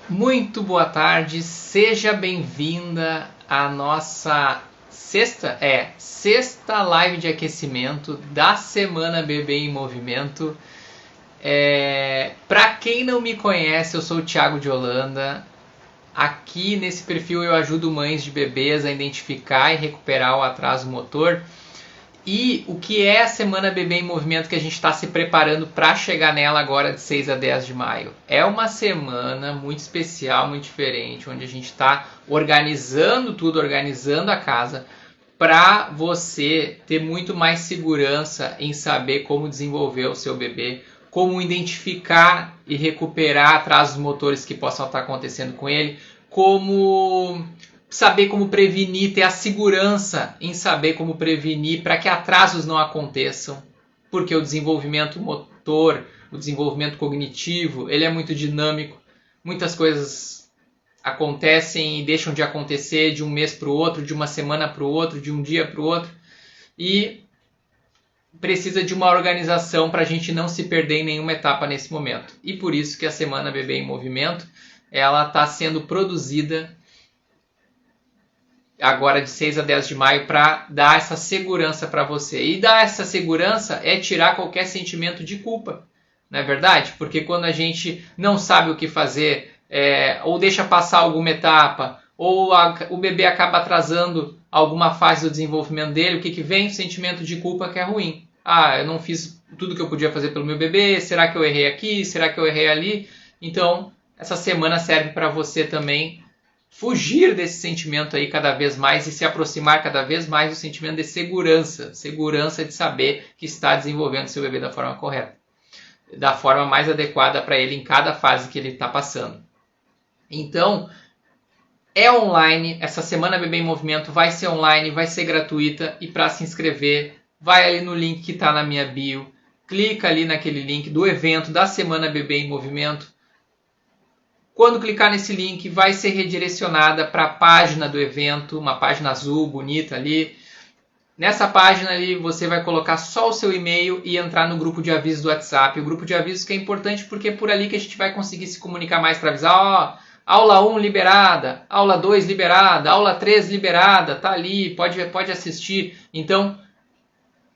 Muito boa tarde, seja bem-vinda à nossa sexta live de aquecimento da Semana Bebê em Movimento. Para quem não me conhece, eu sou o Thiago de Holanda. Aqui nesse perfil eu ajudo mães de bebês a identificar e recuperar o atraso motor. E o que é a Semana Bebê em Movimento que a gente está se preparando para chegar nela agora de 6 a 10 de maio? É uma semana muito especial, muito diferente, onde a gente está organizando tudo, organizando a casa para você ter muito mais segurança em saber como desenvolver o seu bebê, como identificar e recuperar atrasos motores que possam estar acontecendo com ele, como saber como prevenir, ter a segurança em saber como prevenir para que atrasos não aconteçam, porque o desenvolvimento motor, o desenvolvimento cognitivo, ele é muito dinâmico, muitas coisas acontecem e deixam de acontecer de um mês para o outro, de uma semana para o outro, de um dia para o outro, e precisa de uma organização para a gente não se perder em nenhuma etapa nesse momento. E por isso que a Semana Bebê em Movimento, ela está sendo produzida agora de 6 a 10 de maio para dar essa segurança para você. E dar essa segurança é tirar qualquer sentimento de culpa, não é verdade? Porque quando a gente não sabe o que fazer, ou deixa passar alguma etapa, ou o bebê acaba atrasando alguma fase do desenvolvimento dele, o que vem? O sentimento de culpa que é ruim. Ah, eu não fiz tudo que eu podia fazer pelo meu bebê, será que eu errei aqui, será que eu errei ali? Então, essa semana serve para você também fugir desse sentimento aí cada vez mais e se aproximar cada vez mais do sentimento de segurança. Segurança de saber que está desenvolvendo seu bebê da forma correta, da forma mais adequada para ele em cada fase que ele está passando. Então, é online, essa Semana Bebê em Movimento vai ser online, vai ser gratuita, e para se inscrever, vai ali no link que está na minha bio, clica ali naquele link do evento da Semana Bebê em Movimento. Quando clicar nesse link, vai ser redirecionada para a página do evento, uma página azul, bonita ali. Nessa página ali, você vai colocar só o seu e-mail e entrar no grupo de avisos do WhatsApp. O grupo de avisos que é importante porque é por ali que a gente vai conseguir se comunicar mais para avisar, aula 1 liberada, aula 2 liberada, aula 3 liberada, tá ali, pode assistir. Então,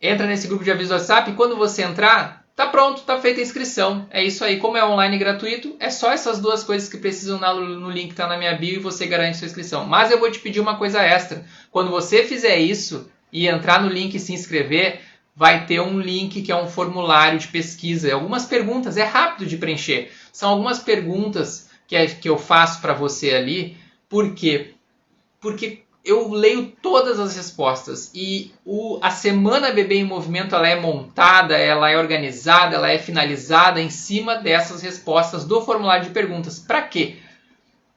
entra nesse grupo de avisos do WhatsApp e quando você entrar, tá pronto, tá feita a inscrição. É isso aí. Como é online e gratuito, é só essas duas coisas que precisam no link que tá na minha bio e você garante sua inscrição. Mas eu vou te pedir uma coisa extra. Quando você fizer isso e entrar no link e se inscrever, vai ter um link que é um formulário de pesquisa. Algumas perguntas, é rápido de preencher. São algumas perguntas que eu faço para você ali. Por quê? Porque eu leio todas as respostas e a Semana Bebê em Movimento ela é montada, ela é organizada, ela é finalizada em cima dessas respostas do formulário de perguntas. Para quê?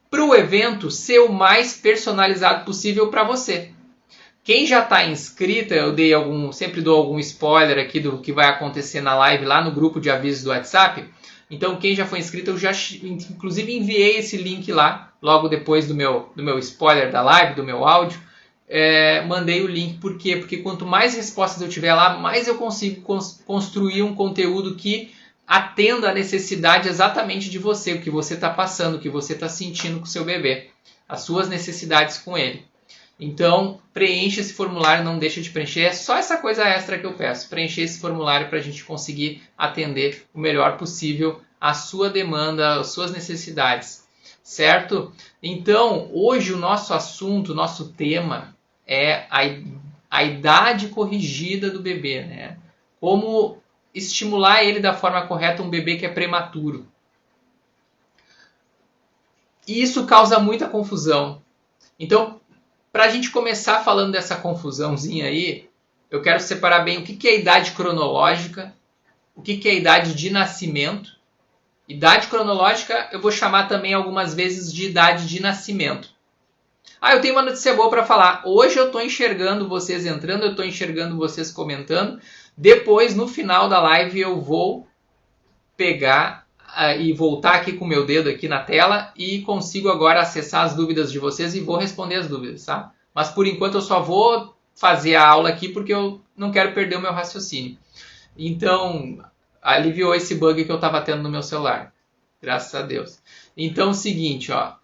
Para o evento ser o mais personalizado possível para você. Quem já está inscrita, eu sempre dou algum spoiler aqui do que vai acontecer na live lá no grupo de avisos do WhatsApp. Então quem já foi inscrito, eu já inclusive enviei esse link lá, logo depois do meu spoiler da live, do meu áudio. Mandei o link, por quê? Porque quanto mais respostas eu tiver lá, mais eu consigo construir um conteúdo que atenda a necessidade exatamente de você, o que você está passando, o que você está sentindo com o seu bebê, as suas necessidades com ele. Então, preencha esse formulário, não deixa de preencher. É só essa coisa extra que eu peço. Preencher esse formulário para a gente conseguir atender o melhor possível a sua demanda, as suas necessidades. Certo? Então, hoje o nosso assunto, o nosso tema é a idade corrigida do bebê, né? Como estimular ele da forma correta, um bebê que é prematuro. E isso causa muita confusão. Então, para a gente começar falando dessa confusãozinha aí, eu quero separar bem o que é idade cronológica, o que é idade de nascimento. Idade cronológica eu vou chamar também algumas vezes de idade de nascimento. Eu tenho uma notícia boa para falar. Hoje eu estou enxergando vocês entrando, eu estou enxergando vocês comentando. Depois, no final da live, eu vou pegar e voltar aqui com o meu dedo aqui na tela e consigo agora acessar as dúvidas de vocês e vou responder as dúvidas, tá? Mas por enquanto eu só vou fazer a aula aqui porque eu não quero perder o meu raciocínio. Então, aliviou esse bug que eu estava tendo no meu celular. Graças a Deus. Então, é o seguinte, ó,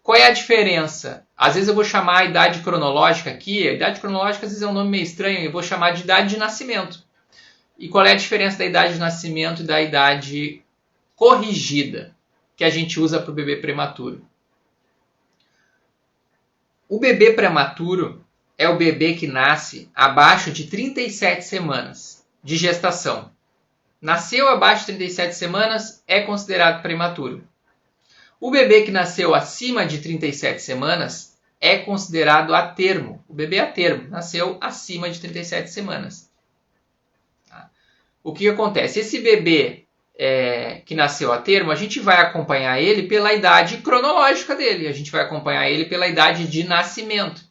qual é a diferença? Às vezes eu vou chamar a idade cronológica aqui, a idade cronológica às vezes é um nome meio estranho, eu vou chamar de idade de nascimento. E qual é a diferença da idade de nascimento e da idade corrigida, que a gente usa para o bebê prematuro? O bebê prematuro é o bebê que nasce abaixo de 37 semanas de gestação. Nasceu abaixo de 37 semanas, é considerado prematuro. O bebê que nasceu acima de 37 semanas é considerado a termo. O bebê a termo nasceu acima de 37 semanas. O que acontece? Esse bebê que nasceu a termo, a gente vai acompanhar ele pela idade cronológica dele. A gente vai acompanhar ele pela idade de nascimento.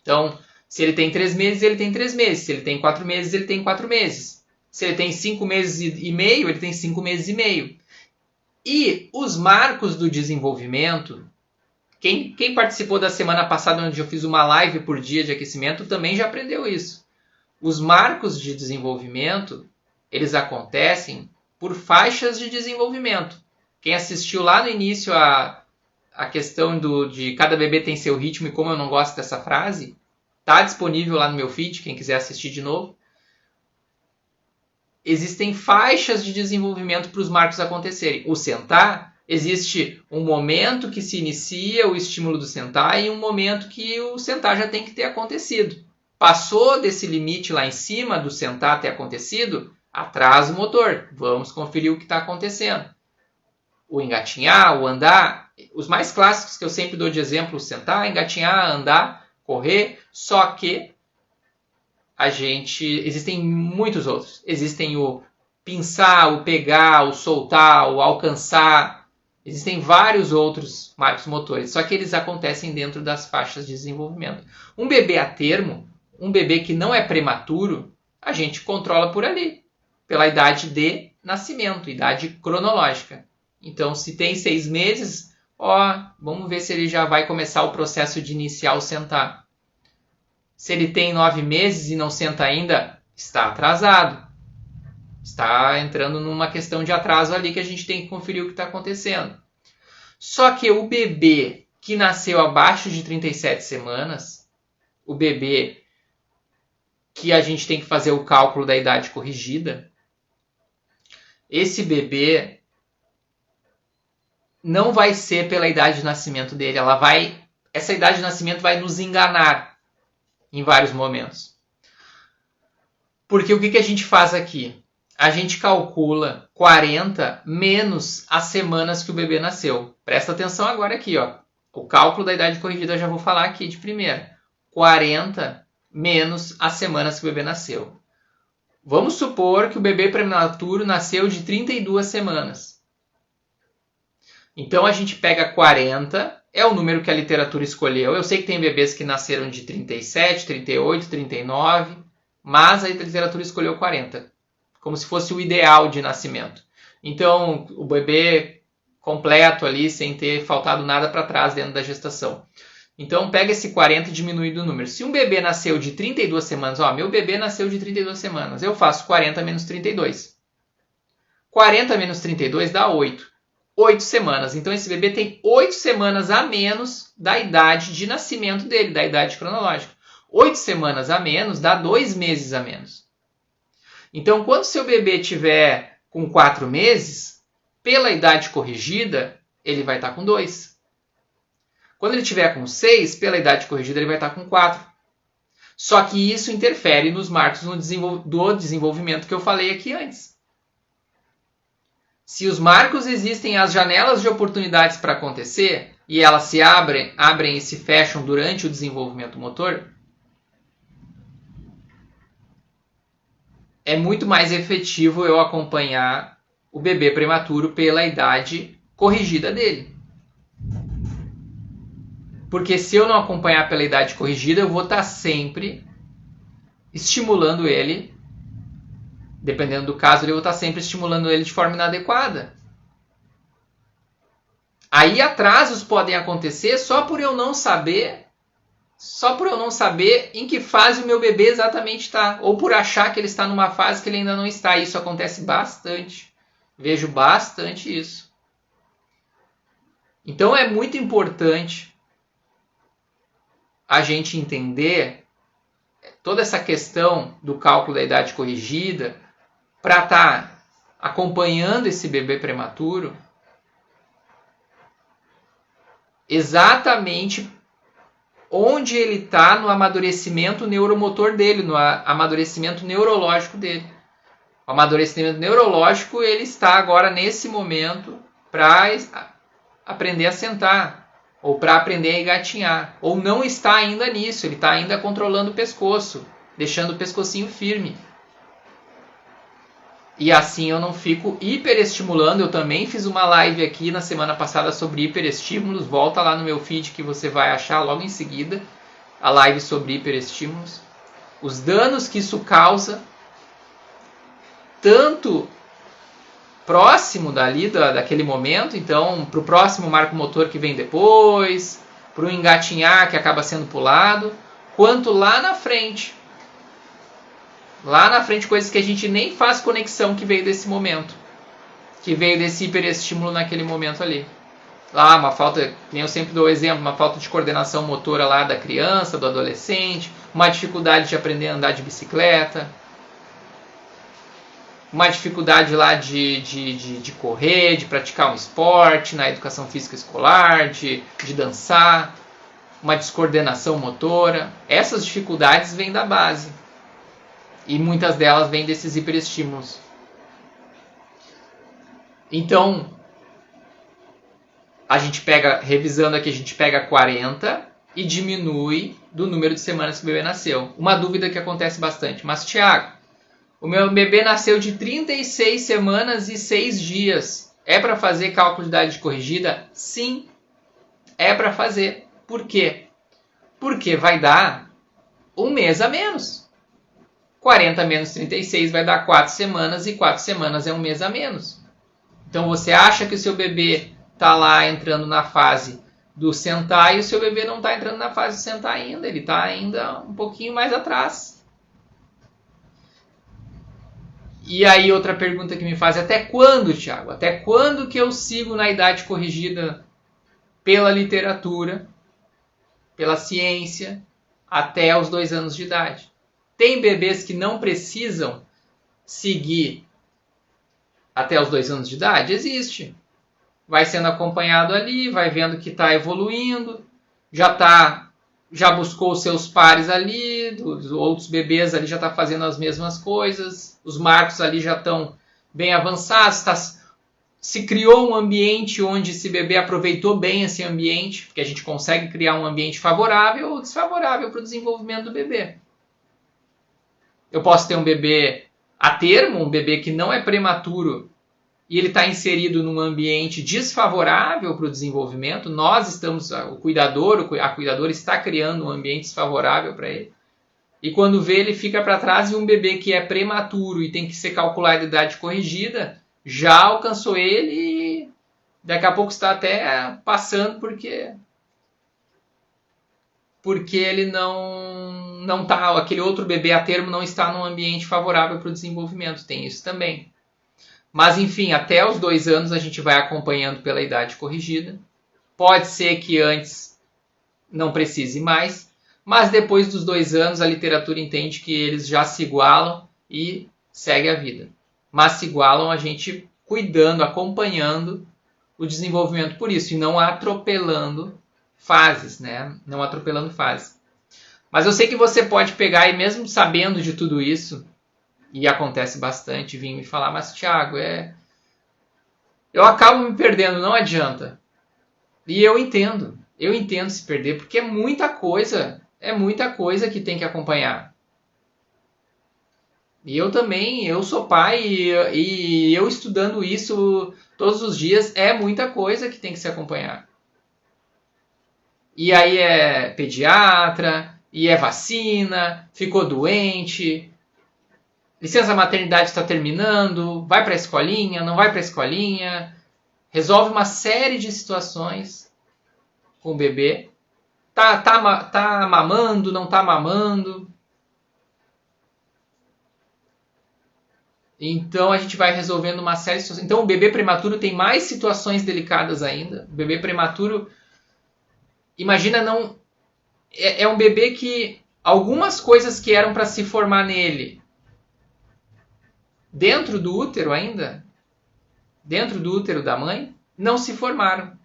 Então, se ele tem 3 meses, ele tem 3 meses. Se ele tem 4 meses, ele tem 4 meses. Se ele tem 5 meses e meio, ele tem 5 meses e meio. E os marcos do desenvolvimento, quem participou da semana passada, onde eu fiz uma live por dia de aquecimento, também já aprendeu isso. Os marcos de desenvolvimento, eles acontecem por faixas de desenvolvimento. Quem assistiu lá no início a questão de cada bebê tem seu ritmo e como eu não gosto dessa frase, está disponível lá no meu feed, quem quiser assistir de novo. Existem faixas de desenvolvimento para os marcos acontecerem. O sentar, existe um momento que se inicia o estímulo do sentar e um momento que o sentar já tem que ter acontecido. Passou desse limite lá em cima do sentar ter acontecido, atrasa o motor. Vamos conferir o que está acontecendo. O engatinhar, o andar, os mais clássicos que eu sempre dou de exemplo, sentar, engatinhar, andar, correr, só que existem muitos outros. Existem o pinçar, o pegar, o soltar, o alcançar. Existem vários outros marcos motores, só que eles acontecem dentro das faixas de desenvolvimento. Um bebê a termo, um bebê que não é prematuro, a gente controla por ali, pela idade de nascimento, idade cronológica. Então, se tem 6 meses, vamos ver se ele já vai começar o processo de iniciar o sentar. Se ele tem 9 meses e não senta ainda, está atrasado. Está entrando numa questão de atraso ali que a gente tem que conferir o que está acontecendo. Só que o bebê que nasceu abaixo de 37 semanas, o bebê que a gente tem que fazer o cálculo da idade corrigida, esse bebê não vai ser pela idade de nascimento dele. Essa idade de nascimento vai nos enganar em vários momentos. Porque o que a gente faz aqui? A gente calcula 40 menos as semanas que o bebê nasceu. Presta atenção agora aqui, ó. O cálculo da idade corrigida eu já vou falar aqui de primeira. 40 menos as semanas que o bebê nasceu. Vamos supor que o bebê prematuro nasceu de 32 semanas. Então a gente pega 40, é o número que a literatura escolheu. Eu sei que tem bebês que nasceram de 37, 38, 39, mas a literatura escolheu 40, como se fosse o ideal de nascimento. Então o bebê completo ali, sem ter faltado nada para trás dentro da gestação. Então pega esse 40 e diminui do número. Se um bebê nasceu de 32 semanas, meu bebê nasceu de 32 semanas, eu faço 40 menos 32. 40 menos 32 dá 8. 8 semanas. Então esse bebê tem 8 semanas a menos da idade de nascimento dele, da idade cronológica. 8 semanas a menos dá 2 meses a menos. Então quando seu bebê tiver com 4 meses, pela idade corrigida, ele vai estar com 2. Quando ele tiver com 6, pela idade corrigida, ele vai estar com 4. Só que isso interfere nos marcos do desenvolvimento que eu falei aqui antes. Se os marcos existem, as janelas de oportunidades para acontecer, e elas se abrem e se fecham durante o desenvolvimento motor, é muito mais efetivo eu acompanhar o bebê prematuro pela idade corrigida dele. Porque se eu não acompanhar pela idade corrigida, eu vou estar sempre estimulando ele, dependendo do caso, eu vou estar sempre estimulando ele de forma inadequada. Aí atrasos podem acontecer só por eu não saber em que fase o meu bebê exatamente está, ou por achar que ele está numa fase que ele ainda não está. Isso acontece bastante. Vejo bastante isso. Então é muito importante a gente entender toda essa questão do cálculo da idade corrigida para estar acompanhando esse bebê prematuro exatamente onde ele está no amadurecimento neuromotor dele, no amadurecimento neurológico dele. O amadurecimento neurológico ele está agora nesse momento para aprender a sentar, ou para aprender a engatinhar, ou não está ainda nisso, ele está ainda controlando o pescoço, deixando o pescocinho firme. E assim eu não fico hiperestimulando. Eu também fiz uma live aqui na semana passada sobre hiperestímulos, volta lá no meu feed que você vai achar logo em seguida a live sobre hiperestímulos. Os danos que isso causa, tanto próximo dali, daquele momento, então para o próximo marco motor que vem depois, para o engatinhar que acaba sendo pulado, quanto lá na frente. Lá na frente, coisas que a gente nem faz conexão que veio desse momento, que veio desse hiperestímulo naquele momento ali. Lá, uma falta, nem eu sempre dou o exemplo, uma falta de coordenação motora lá da criança, do adolescente, uma dificuldade de aprender a andar de bicicleta, uma dificuldade lá de correr, de praticar um esporte na educação física escolar, de dançar, uma descoordenação motora. Essas dificuldades vêm da base. E muitas delas vêm desses hiperestímulos. Então, a gente pega, revisando aqui, a gente pega 40 e diminui do número de semanas que o bebê nasceu. Uma dúvida que acontece bastante. Mas, Thiago, o meu bebê nasceu de 36 semanas e 6 dias. É para fazer cálculo de idade corrigida? Sim, é para fazer. Por quê? Porque vai dar um mês a menos. 40 menos 36 vai dar 4 semanas e 4 semanas é um mês a menos. Então você acha que o seu bebê está lá entrando na fase do sentar e o seu bebê não está entrando na fase do sentar ainda. Ele está ainda um pouquinho mais atrás. E aí outra pergunta que me faz, até quando, Thiago? Até quando que eu sigo na idade corrigida pela literatura, pela ciência, até os 2 anos de idade? Tem bebês que não precisam seguir até os 2 anos de idade? Existe. Vai sendo acompanhado ali, vai vendo que está evoluindo, já buscou os seus pares ali, os outros bebês ali já estão fazendo as mesmas coisas, os marcos ali já estão bem avançados, se criou um ambiente onde esse bebê aproveitou bem esse ambiente, porque a gente consegue criar um ambiente favorável ou desfavorável para o desenvolvimento do bebê. Eu posso ter um bebê a termo, um bebê que não é prematuro e ele está inserido num ambiente desfavorável para o desenvolvimento. Nós estamos, a cuidadora está criando um ambiente desfavorável para ele. E quando vê, ele fica para trás e um bebê que é prematuro e tem que ser calculado a idade corrigida, já alcançou ele e daqui a pouco está até passando porque ele não está, aquele outro bebê a termo não está num ambiente favorável para o desenvolvimento. Tem isso também. Mas, enfim, até os 2 anos a gente vai acompanhando pela idade corrigida. Pode ser que antes não precise mais, mas depois dos 2 anos a literatura entende que eles já se igualam e segue a vida. Mas se igualam a gente cuidando, acompanhando o desenvolvimento por isso, e não atropelando fases, né? Não atropelando fases. Mas eu sei que você pode pegar e mesmo sabendo de tudo isso, e acontece bastante, vir me falar, mas Thiago, eu acabo me perdendo, não adianta. E eu entendo se perder, porque é muita coisa que tem que acompanhar. E eu também, eu sou pai e eu estudando isso todos os dias, é muita coisa que tem que se acompanhar. E aí é pediatra, e é vacina, ficou doente, licença maternidade está terminando, vai para a escolinha, não vai para a escolinha, resolve uma série de situações com o bebê. Tá mamando, não tá mamando. Então a gente vai resolvendo uma série de situações. Então o bebê prematuro tem mais situações delicadas ainda. O bebê prematuro, imagina, não é um bebê que algumas coisas que eram para se formar nele dentro do útero ainda, dentro do útero da mãe, não se formaram.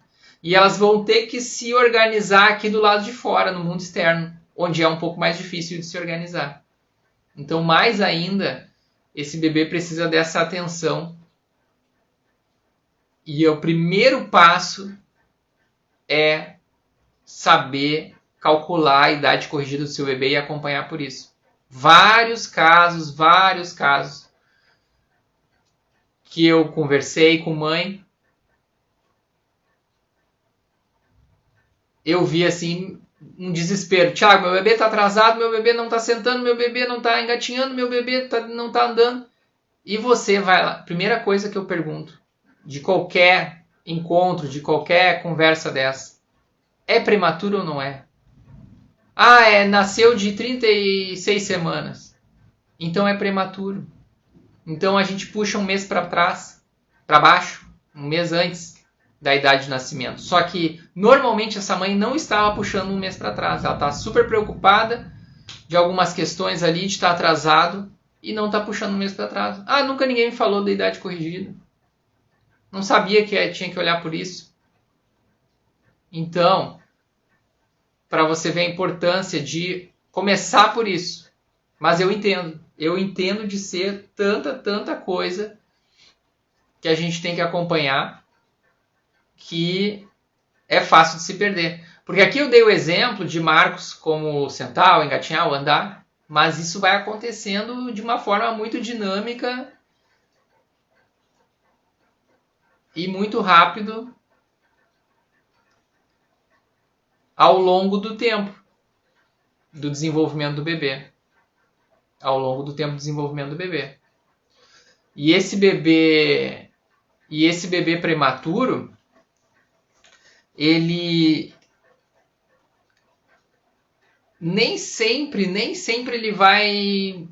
E elas vão ter que se organizar aqui do lado de fora, no mundo externo, onde é um pouco mais difícil de se organizar. Então, mais ainda, esse bebê precisa dessa atenção. E o primeiro passo é saber calcular a idade corrigida do seu bebê e acompanhar por isso. Vários casos que eu conversei com mãe, eu vi assim um desespero. Tiago, meu bebê está atrasado, meu bebê não está sentando, meu bebê não está engatinhando, meu bebê não está andando. E você vai lá. Primeira coisa que eu pergunto, de qualquer encontro, de qualquer conversa dessa, é prematuro ou não é? Ah, nasceu de 36 semanas. Então é prematuro. Então a gente puxa um mês para trás, para baixo, um mês antes da idade de nascimento. Só que normalmente essa mãe não estava puxando um mês para trás. Ela está super preocupada de algumas questões ali, de estar atrasado e não está puxando um mês para trás. Ah, nunca ninguém me falou da idade corrigida. Não sabia que tinha que olhar por isso. Então, para você ver a importância de começar por isso. Mas eu entendo de ser tanta coisa que a gente tem que acompanhar que é fácil de se perder. Porque aqui eu dei o exemplo de Marcos como sentar, engatinhar, ou andar, mas isso vai acontecendo de uma forma muito dinâmica e muito rápido ao longo do tempo do desenvolvimento do bebê. Ao longo do tempo do desenvolvimento do bebê. E esse bebê prematuro, ele nem sempre ele vai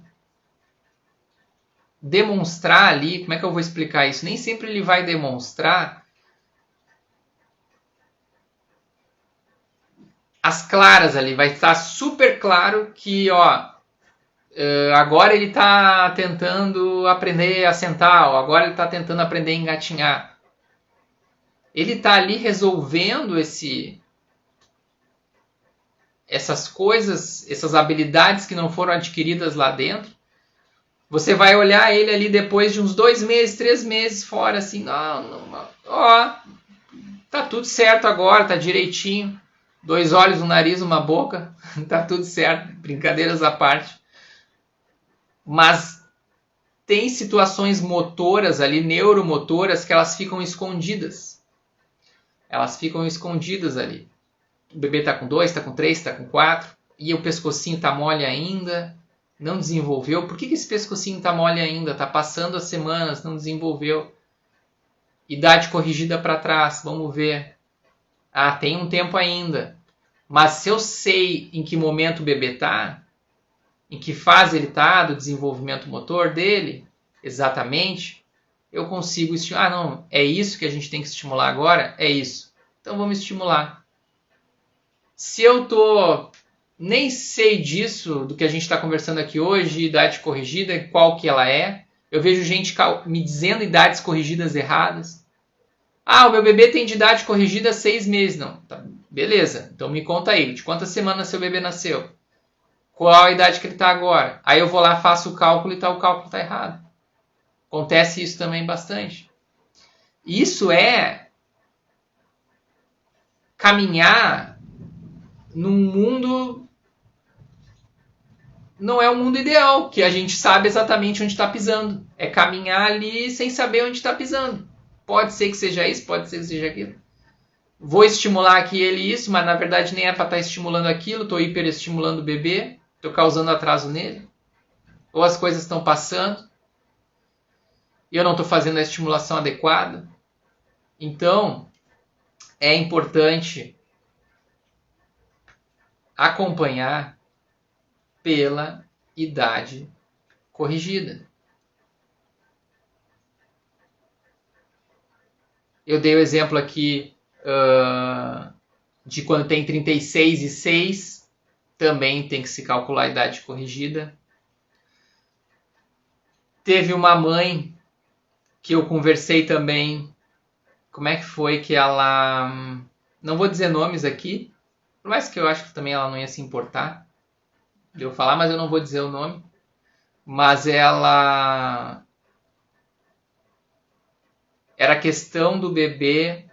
demonstrar ali, como é que eu vou explicar isso? Nem sempre ele vai demonstrar as claras ali, vai estar super claro que, ó, agora ele está tentando aprender a sentar, ou agora ele está tentando aprender a engatinhar. Ele está ali resolvendo essas coisas, essas habilidades que não foram adquiridas lá dentro. Você vai olhar ele ali depois de uns 2 meses, 3 meses fora, assim, ó, tá tudo certo agora, tá direitinho. 2 olhos, um nariz, uma boca, tá tudo certo, brincadeiras à parte. Mas tem situações motoras ali, neuromotoras, que elas ficam escondidas. Elas ficam escondidas ali. O bebê tá com 2, tá com 3, tá com 4, e o pescocinho tá mole ainda, não desenvolveu. Por que esse pescocinho tá mole ainda? Tá passando as semanas, não desenvolveu. Idade corrigida para trás, vamos ver. Ah, tem um tempo ainda. Mas se eu sei em que momento o bebê tá, em que fase ele tá do desenvolvimento motor dele, exatamente, eu consigo estimular. Ah, não, é isso que a gente tem que estimular agora? É isso. Então vamos estimular. Se eu nem sei disso, do que a gente está conversando aqui hoje, idade corrigida, qual que ela é, eu vejo gente me dizendo idades corrigidas erradas. Ah, o meu bebê tem de idade corrigida 6 meses. Não, tá, beleza. Então me conta aí, de quantas semanas seu bebê nasceu? Qual a idade que ele está agora? Aí eu vou lá, faço o cálculo e o cálculo está errado. Acontece isso também bastante. Isso é caminhar num mundo... Não é o mundo ideal, que a gente sabe exatamente onde está pisando. É caminhar ali sem saber onde está pisando. Pode ser que seja isso, pode ser que seja aquilo. Vou estimular aqui ele isso, mas na verdade nem é para estar estimulando aquilo, estou hiperestimulando o bebê, estou causando atraso nele. Ou as coisas estão passando e eu não estou fazendo a estimulação adequada. Então, é importante acompanhar pela idade corrigida. Eu dei o exemplo aqui de quando tem 36 e 6, também tem que se calcular a idade corrigida. Teve uma mãe que eu conversei também. Como é que foi que ela... Não vou dizer nomes aqui, por mais que eu acho que também ela não ia se importar de eu falar, mas eu não vou dizer o nome. Mas ela... Era questão do bebê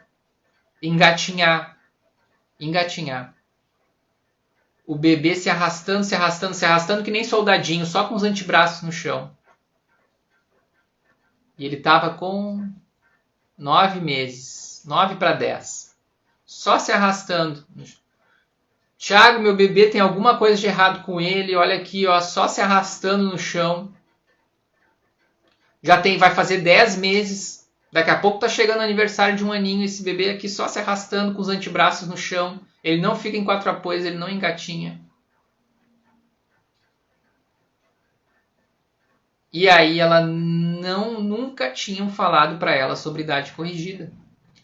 engatinhar. O bebê se arrastando, que nem soldadinho, só com os antebraços no chão. E ele estava com 9 meses, 9 para 10. Só se arrastando. Tiago, meu bebê tem alguma coisa de errado com ele, olha aqui, ó, só se arrastando no chão. Vai fazer 10 meses. Daqui a pouco tá chegando o aniversário de um aninho, esse bebê aqui só se arrastando com os antebraços no chão. Ele não fica em 4 apoios, ele não engatinha. E aí ela nunca tinham falado para ela sobre idade corrigida.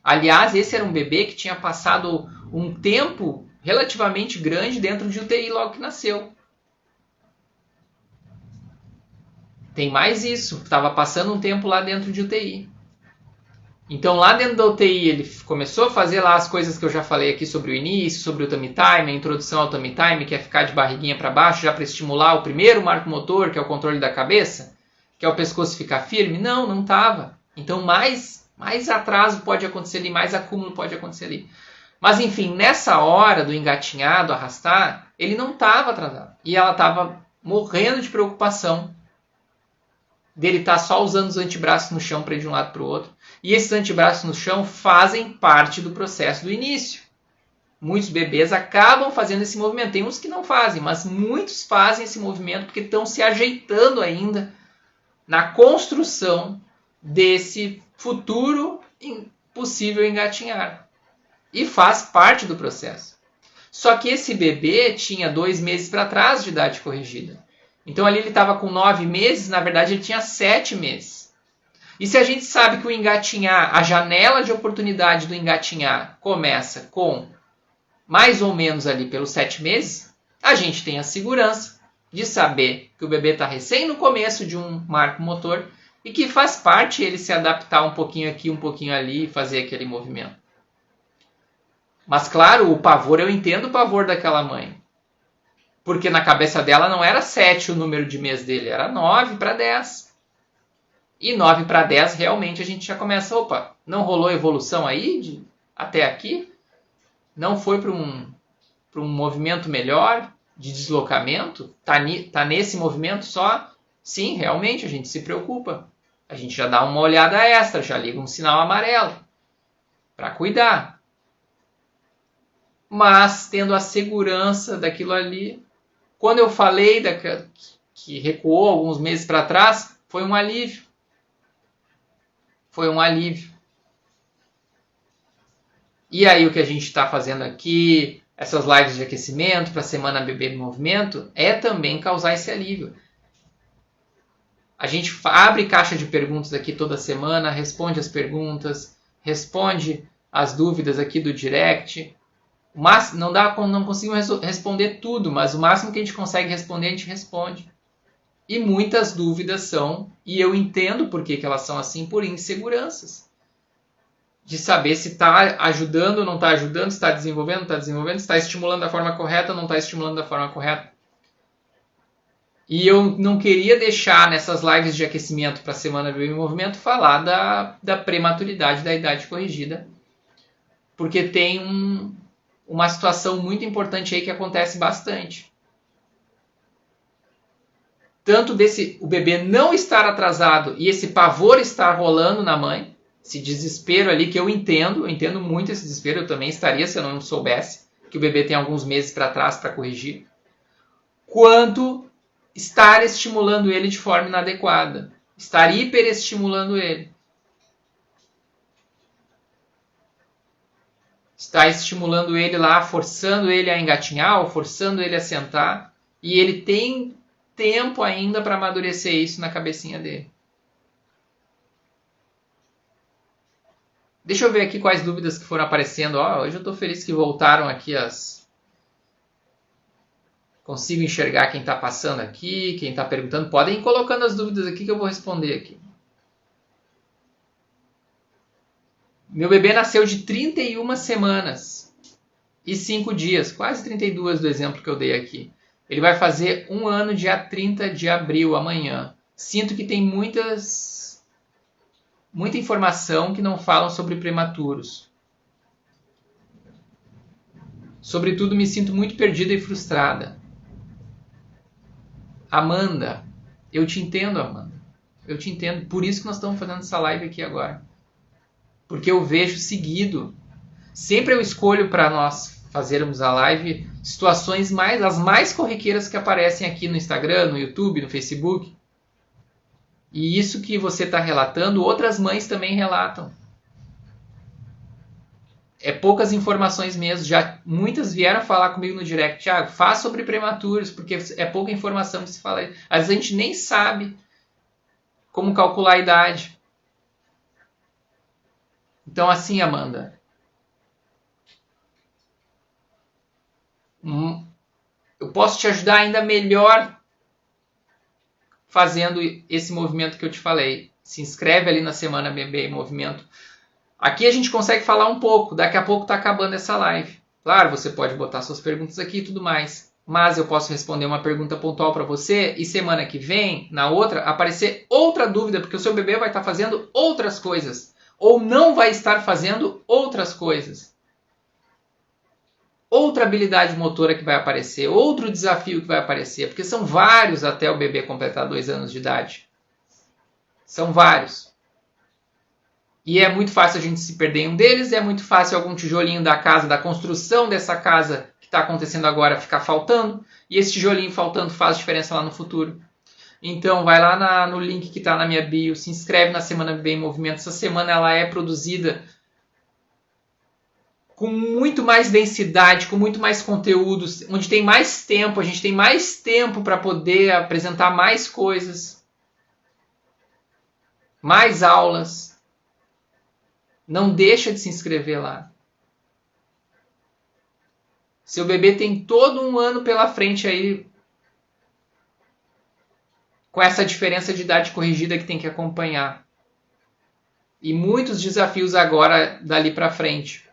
Aliás, esse era um bebê que tinha passado um tempo relativamente grande dentro de UTI logo que nasceu. Tem mais isso, estava passando um tempo lá dentro de UTI. Então lá dentro da UTI ele começou a fazer lá as coisas que eu já falei aqui sobre o início, sobre o tummy time, a introdução ao tummy time, que é ficar de barriguinha para baixo, já para estimular o primeiro marco motor, que é o controle da cabeça, que é o pescoço ficar firme. Não estava. Então mais atraso pode acontecer ali, mais acúmulo pode acontecer ali. Mas enfim, nessa hora do engatinhado, arrastar, ele não estava atrasado. E ela estava morrendo de preocupação dele estar só usando os antebraços no chão para ir de um lado para o outro. E esses antebraços no chão fazem parte do processo do início. Muitos bebês acabam fazendo esse movimento. Tem uns que não fazem, mas muitos fazem esse movimento porque estão se ajeitando ainda na construção desse futuro possível engatinhar. E faz parte do processo. Só que esse bebê tinha 2 meses para trás de idade corrigida. Então ali ele estava com 9 meses, na verdade ele tinha 7 meses. E se a gente sabe que o engatinhar, a janela de oportunidade do engatinhar começa com mais ou menos ali pelos 7 meses, a gente tem a segurança de saber que o bebê está recém no começo de um marco motor e que faz parte ele se adaptar um pouquinho aqui, um pouquinho ali e fazer aquele movimento. Mas claro, o pavor, eu entendo o pavor daquela mãe. Porque na cabeça dela não era 7 o número de mês dele, era 9 para 10. E 9 para 10 realmente a gente já começa, opa, não rolou evolução aí até aqui? Não foi para um movimento melhor de deslocamento? Tá nesse movimento só? Sim, realmente a gente se preocupa. A gente já dá uma olhada extra, já liga um sinal amarelo para cuidar. Mas tendo a segurança daquilo ali, quando eu falei que recuou alguns meses para trás, foi um alívio. Foi um alívio. E aí o que a gente está fazendo aqui, essas lives de aquecimento para a Semana Bebê em Movimento, é também causar esse alívio. A gente abre caixa de perguntas aqui toda semana, responde as perguntas, responde as dúvidas aqui do direct. Não conseguimos responder tudo, mas o máximo que a gente consegue responder, a gente responde. E muitas dúvidas são, e eu entendo por que elas são assim, por inseguranças. De saber se está ajudando ou não está ajudando, se está desenvolvendo, não está desenvolvendo, se está estimulando da forma correta ou não está estimulando da forma correta. E eu não queria deixar nessas lives de aquecimento para a Semana Bebê em Movimento falar da prematuridade da idade corrigida, porque tem uma situação muito importante aí que acontece bastante. Tanto o bebê não estar atrasado e esse pavor estar rolando na mãe, esse desespero ali que eu entendo muito esse desespero, eu também estaria se eu não soubesse que o bebê tem alguns meses para trás para corrigir, quanto estar estimulando ele de forma inadequada, estar hiperestimulando ele. Está estimulando ele lá, forçando ele a engatinhar ou forçando ele a sentar. E ele tem tempo ainda para amadurecer isso na cabecinha dele. Deixa eu ver aqui quais dúvidas que foram aparecendo. Hoje eu estou feliz que voltaram aqui as... Consigo enxergar quem está passando aqui, quem está perguntando. Podem ir colocando as dúvidas aqui que eu vou responder aqui. Meu bebê nasceu de 31 semanas e 5 dias, quase 32 do exemplo que eu dei aqui. Ele vai fazer 1 ano dia 30 de abril, amanhã. Sinto que tem muita informação que não falam sobre prematuros. Sobretudo, me sinto muito perdida e frustrada. Amanda, eu te entendo, Amanda. Eu te entendo. Por isso que nós estamos fazendo essa live aqui agora. Porque eu vejo seguido. Sempre eu escolho para nós fazermos a live situações as mais corriqueiras que aparecem aqui no Instagram, no YouTube, no Facebook. E isso que você está relatando, outras mães também relatam. É poucas informações mesmo. Já muitas vieram falar comigo no direct. Thiago, faz sobre prematuros, porque é pouca informação que se fala. Às vezes a gente nem sabe como calcular a idade. Então assim, Amanda, eu posso te ajudar ainda melhor fazendo esse movimento que eu te falei. Se inscreve ali na Semana Bebê em Movimento. Aqui a gente consegue falar um pouco. Daqui a pouco está acabando essa live. Claro, você pode botar suas perguntas aqui e tudo mais. Mas eu posso responder uma pergunta pontual para você e semana que vem, na outra, aparecer outra dúvida, porque o seu bebê vai estar fazendo outras coisas. Ou não vai estar fazendo outras coisas. Outra habilidade motora que vai aparecer, outro desafio que vai aparecer, porque são vários até o bebê completar 2 anos de idade. São vários. E é muito fácil a gente se perder em um deles, é muito fácil algum tijolinho da casa, da construção dessa casa que está acontecendo agora ficar faltando, e esse tijolinho faltando faz diferença lá no futuro. Então vai lá no link que está na minha bio, se inscreve na Semana Bebê em Movimento. Essa semana ela é produzida com muito mais densidade, com muito mais conteúdos, onde tem mais tempo, a gente tem mais tempo para poder apresentar mais coisas, mais aulas. Não deixa de se inscrever lá. Seu bebê tem todo um ano pela frente aí, com essa diferença de idade corrigida que tem que acompanhar. E muitos desafios agora dali para frente.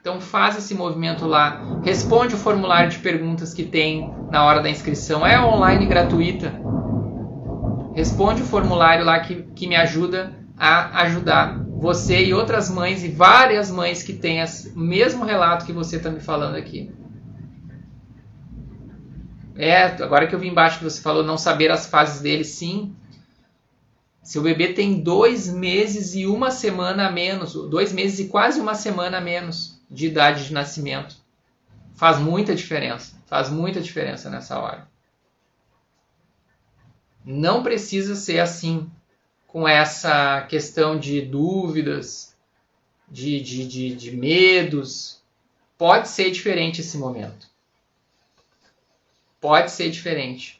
Então faz esse movimento lá, responde o formulário de perguntas que tem na hora da inscrição, é online gratuita. Responde o formulário lá que me ajuda a ajudar você e outras mães e várias mães que têm o mesmo relato que você está me falando aqui. Agora que eu vi embaixo que você falou não saber as fases dele, sim. Seu bebê tem 2 meses e 1 semana a menos, 2 meses e quase 1 semana a menos de idade de nascimento. Faz muita diferença nessa hora. Não precisa ser assim, com essa questão de dúvidas, de medos. Pode ser diferente esse momento. Pode ser diferente.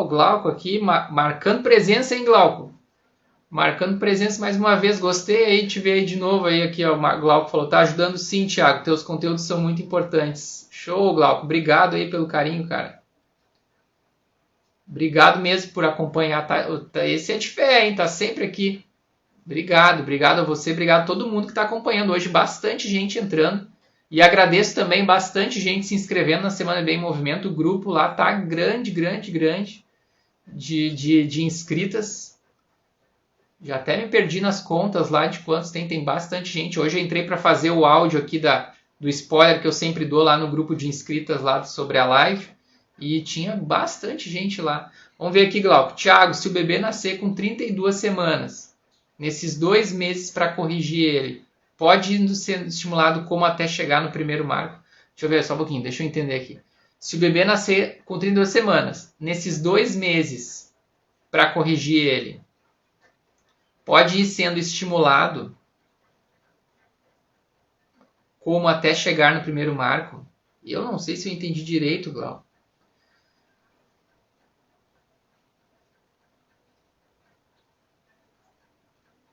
Glauco aqui, marcando presença, hein, Glauco? Marcando presença mais uma vez, gostei aí de te ver aí de novo aí, aqui, ó, o Glauco falou, tá ajudando sim, Thiago, teus conteúdos são muito importantes. Show, Glauco, obrigado aí pelo carinho, cara. Obrigado mesmo por acompanhar, tá? Esse é de fé, hein, tá sempre aqui. Obrigado a você, obrigado a todo mundo que tá acompanhando hoje, bastante gente entrando. E agradeço também bastante gente se inscrevendo na Semana Bebê em Movimento, o grupo lá tá grande de inscritas. Já até me perdi nas contas lá de quantos tem bastante gente. Hoje eu entrei para fazer o áudio aqui do spoiler que eu sempre dou lá no grupo de inscritas lá sobre a live. E tinha bastante gente lá. Vamos ver aqui, Glauco. Thiago, se o bebê nascer com 32 semanas, nesses 2 meses para corrigir ele, pode ir sendo estimulado como até chegar no primeiro marco? Deixa eu ver só um pouquinho, deixa eu entender aqui. Se o bebê nascer com 32 semanas, nesses 2 meses para corrigir ele, pode ir sendo estimulado como até chegar no primeiro marco? Eu não sei se eu entendi direito, Glauco.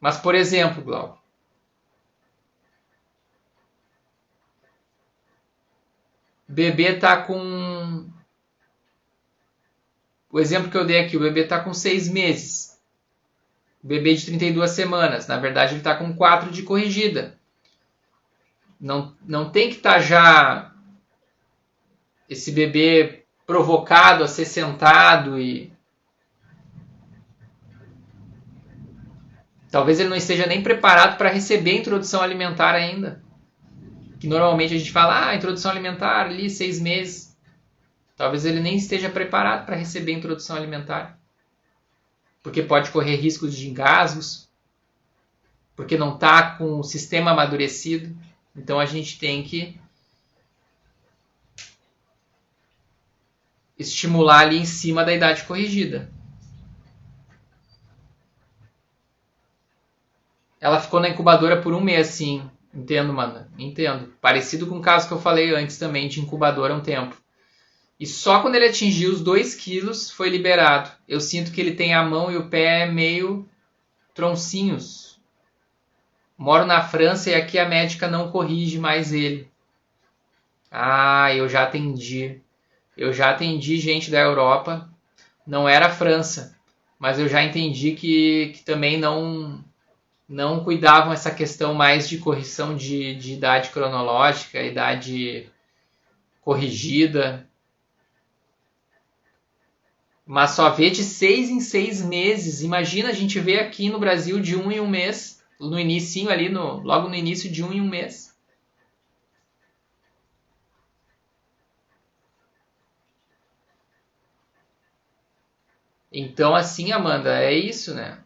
Mas, por exemplo, Glauco, o bebê está com... O exemplo que eu dei aqui, o bebê está com 6 meses. O bebê de 32 semanas. Na verdade, ele está com 4 de corrigida. Não tem que estar já esse bebê provocado a ser sentado e... Talvez ele não esteja nem preparado para receber a introdução alimentar ainda. Que normalmente a gente fala, introdução alimentar ali, 6 meses. Talvez ele nem esteja preparado para receber a introdução alimentar. Porque pode correr riscos de engasgos. Porque não está com o sistema amadurecido. Então a gente tem que estimular ali em cima da idade corrigida. Ela ficou na incubadora por 1 mês, sim. Entendo, mano. Entendo. Parecido com o caso que eu falei antes também, de incubadora há um tempo. E só quando ele atingiu os 2 quilos foi liberado. Eu sinto que ele tem a mão e o pé meio troncinhos. Moro na França e aqui a médica não corrige mais ele. Eu já atendi. Eu já atendi gente da Europa. Não era a França. Mas eu já entendi que também não cuidavam essa questão mais de correção de idade cronológica, idade corrigida. Mas só vê de 6 em 6 meses. Imagina a gente ver aqui no Brasil de 1 em 1 mês. No inicinho ali, logo no início de 1 em 1 mês. Então assim, Amanda, é isso, né?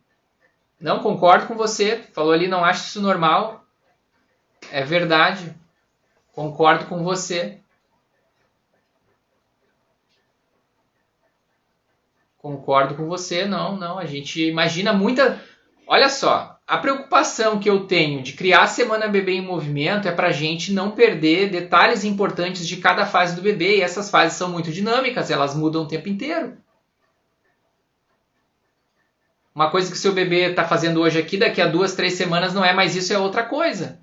Não, concordo com você. Falou ali, não acho isso normal. É verdade. Concordo com você. Concordo com você. Não. A gente imagina muita... Olha só, a preocupação que eu tenho de criar a Semana Bebê em Movimento é para a gente não perder detalhes importantes de cada fase do bebê. E essas fases são muito dinâmicas, elas mudam o tempo inteiro. Uma coisa que o seu bebê está fazendo hoje aqui, daqui a 2, 3 semanas não é mais isso, é outra coisa.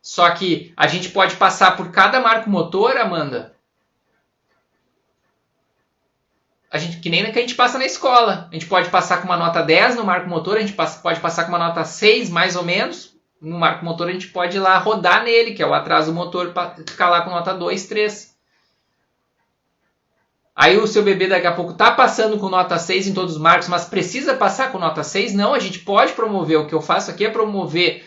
Só que a gente pode passar por cada marco motor, Amanda. Que nem que a gente passa na escola. A gente pode passar com uma nota 10 no marco motor, a gente pode passar com uma nota 6, mais ou menos. No marco motor a gente pode ir lá rodar nele, que é o atraso motor, para ficar lá com nota 2, 3. Aí o seu bebê daqui a pouco está passando com nota 6 em todos os marcos, mas precisa passar com nota 6? Não, a gente pode promover. O que eu faço aqui é promover.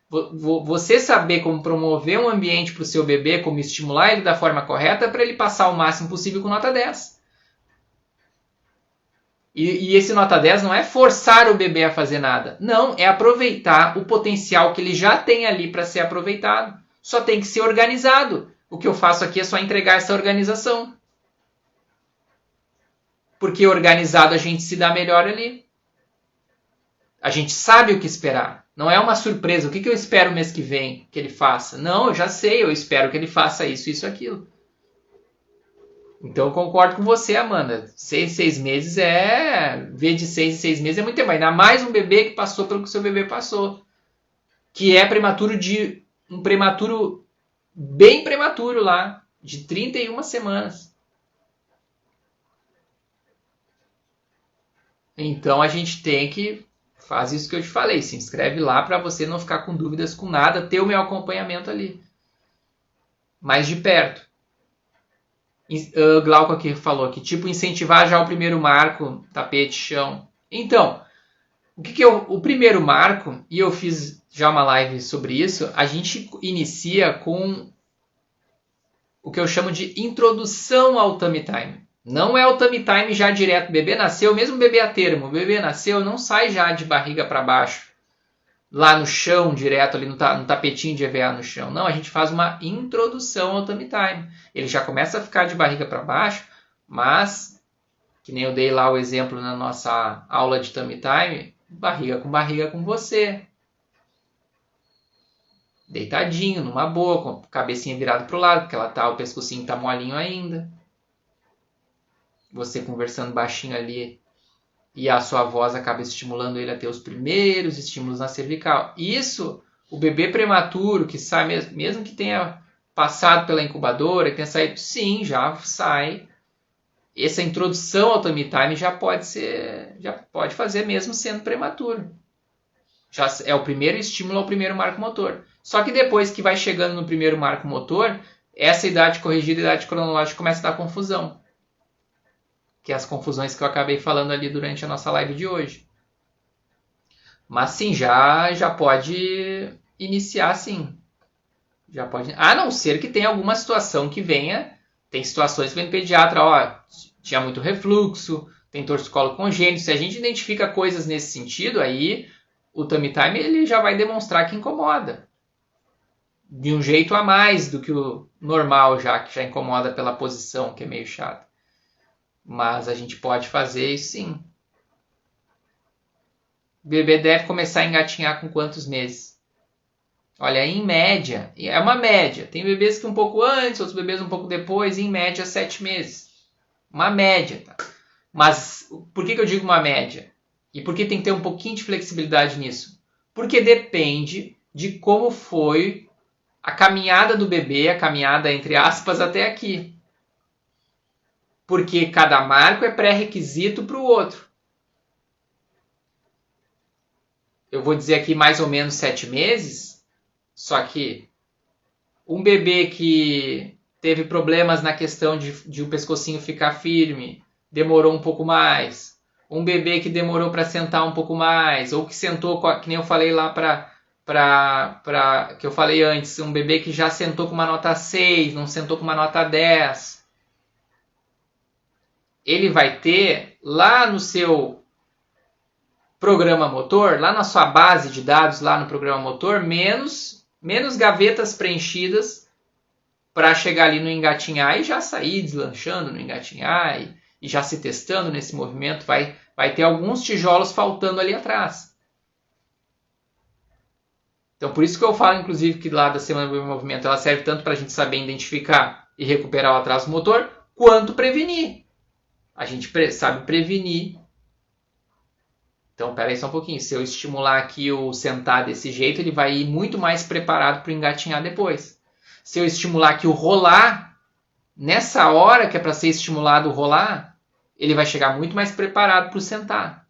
Você saber como promover um ambiente para o seu bebê, como estimular ele da forma correta para ele passar o máximo possível com nota 10. E esse nota 10 não é forçar o bebê a fazer nada. Não, é aproveitar o potencial que ele já tem ali para ser aproveitado. Só tem que ser organizado. O que eu faço aqui é só entregar essa organização. Porque organizado a gente se dá melhor ali. A gente sabe o que esperar. Não é uma surpresa. O que eu espero mês que vem que ele faça? Não, eu já sei. Eu espero que ele faça isso, aquilo. Então eu concordo com você, Amanda. 6 meses ver de 6 em 6 meses é muito tempo. Ainda mais um bebê que passou pelo que o seu bebê passou. Que é um prematuro bem prematuro lá. De 31 semanas. Então a gente tem que fazer isso que eu te falei. Se inscreve lá para você não ficar com dúvidas com nada. Ter o meu acompanhamento ali. Mais de perto. Glauco aqui falou que tipo incentivar já o primeiro marco, tapete, chão. Então, o primeiro marco, e eu fiz já uma live sobre isso, a gente inicia com o que eu chamo de introdução ao tummy time. Não é o tummy time já direto. O bebê nasceu, mesmo o bebê a termo. O bebê nasceu, não sai já de barriga para baixo. Lá no chão, direto ali no tapetinho de EVA no chão. Não, a gente faz uma introdução ao tummy time. Ele já começa a ficar de barriga para baixo, mas, que nem eu dei lá o exemplo na nossa aula de tummy time, barriga com você. Deitadinho, numa boa, com a cabecinha virada para o lado, porque o pescocinho está molinho ainda. Você conversando baixinho ali e a sua voz acaba estimulando ele a ter os primeiros estímulos na cervical. Isso, o bebê prematuro que sai, mesmo que tenha passado pela incubadora, que tenha saído, sim, já sai. Essa introdução ao tummy time já pode fazer mesmo sendo prematuro. Já é o primeiro estímulo ao primeiro marco motor. Só que depois que vai chegando no primeiro marco motor, essa idade corrigida, idade cronológica, começa a dar confusão. Que é as confusões que eu acabei falando ali durante a nossa live de hoje. Mas sim, já pode iniciar sim. Já pode, a não ser que tenha alguma situação que venha. Tem situações que vem no pediatra, tinha muito refluxo, tem torcicolo congênito. Se a gente identifica coisas nesse sentido, aí o tummy time ele já vai demonstrar que incomoda. De um jeito a mais do que o normal, que já incomoda pela posição, que é meio chato. Mas a gente pode fazer isso sim. O bebê deve começar a engatinhar com quantos meses? Olha, em média, é uma média. Tem bebês que um pouco antes, outros bebês um pouco depois, em média 7 meses. Uma média, tá? Mas por que eu digo uma média? E por que tem que ter um pouquinho de flexibilidade nisso? Porque depende de como foi a caminhada do bebê, a caminhada entre aspas até aqui. Porque cada marco é pré-requisito para o outro. Eu vou dizer aqui mais ou menos 7 meses, só que um bebê que teve problemas na questão de o pescocinho ficar firme, demorou um pouco mais. Um bebê que demorou para sentar um pouco mais, ou que sentou, que nem eu falei lá que eu falei antes, um bebê que já sentou com uma nota 6, não sentou com uma nota 10. Ele vai ter lá no seu programa motor, lá na sua base de dados, lá no programa motor, menos gavetas preenchidas para chegar ali no engatinhar e já sair deslanchando no engatinhar e já se testando nesse movimento. Vai ter alguns tijolos faltando ali atrás. Então, por isso que eu falo, inclusive, que lá da semana do movimento ela serve tanto para a gente saber identificar e recuperar o atraso motor, quanto prevenir. A gente sabe prevenir. Então, pera aí só um pouquinho. Se eu estimular aqui o sentar desse jeito, ele vai ir muito mais preparado para o engatinhar depois. Se eu estimular aqui o rolar, nessa hora que é para ser estimulado o rolar, ele vai chegar muito mais preparado para o sentar.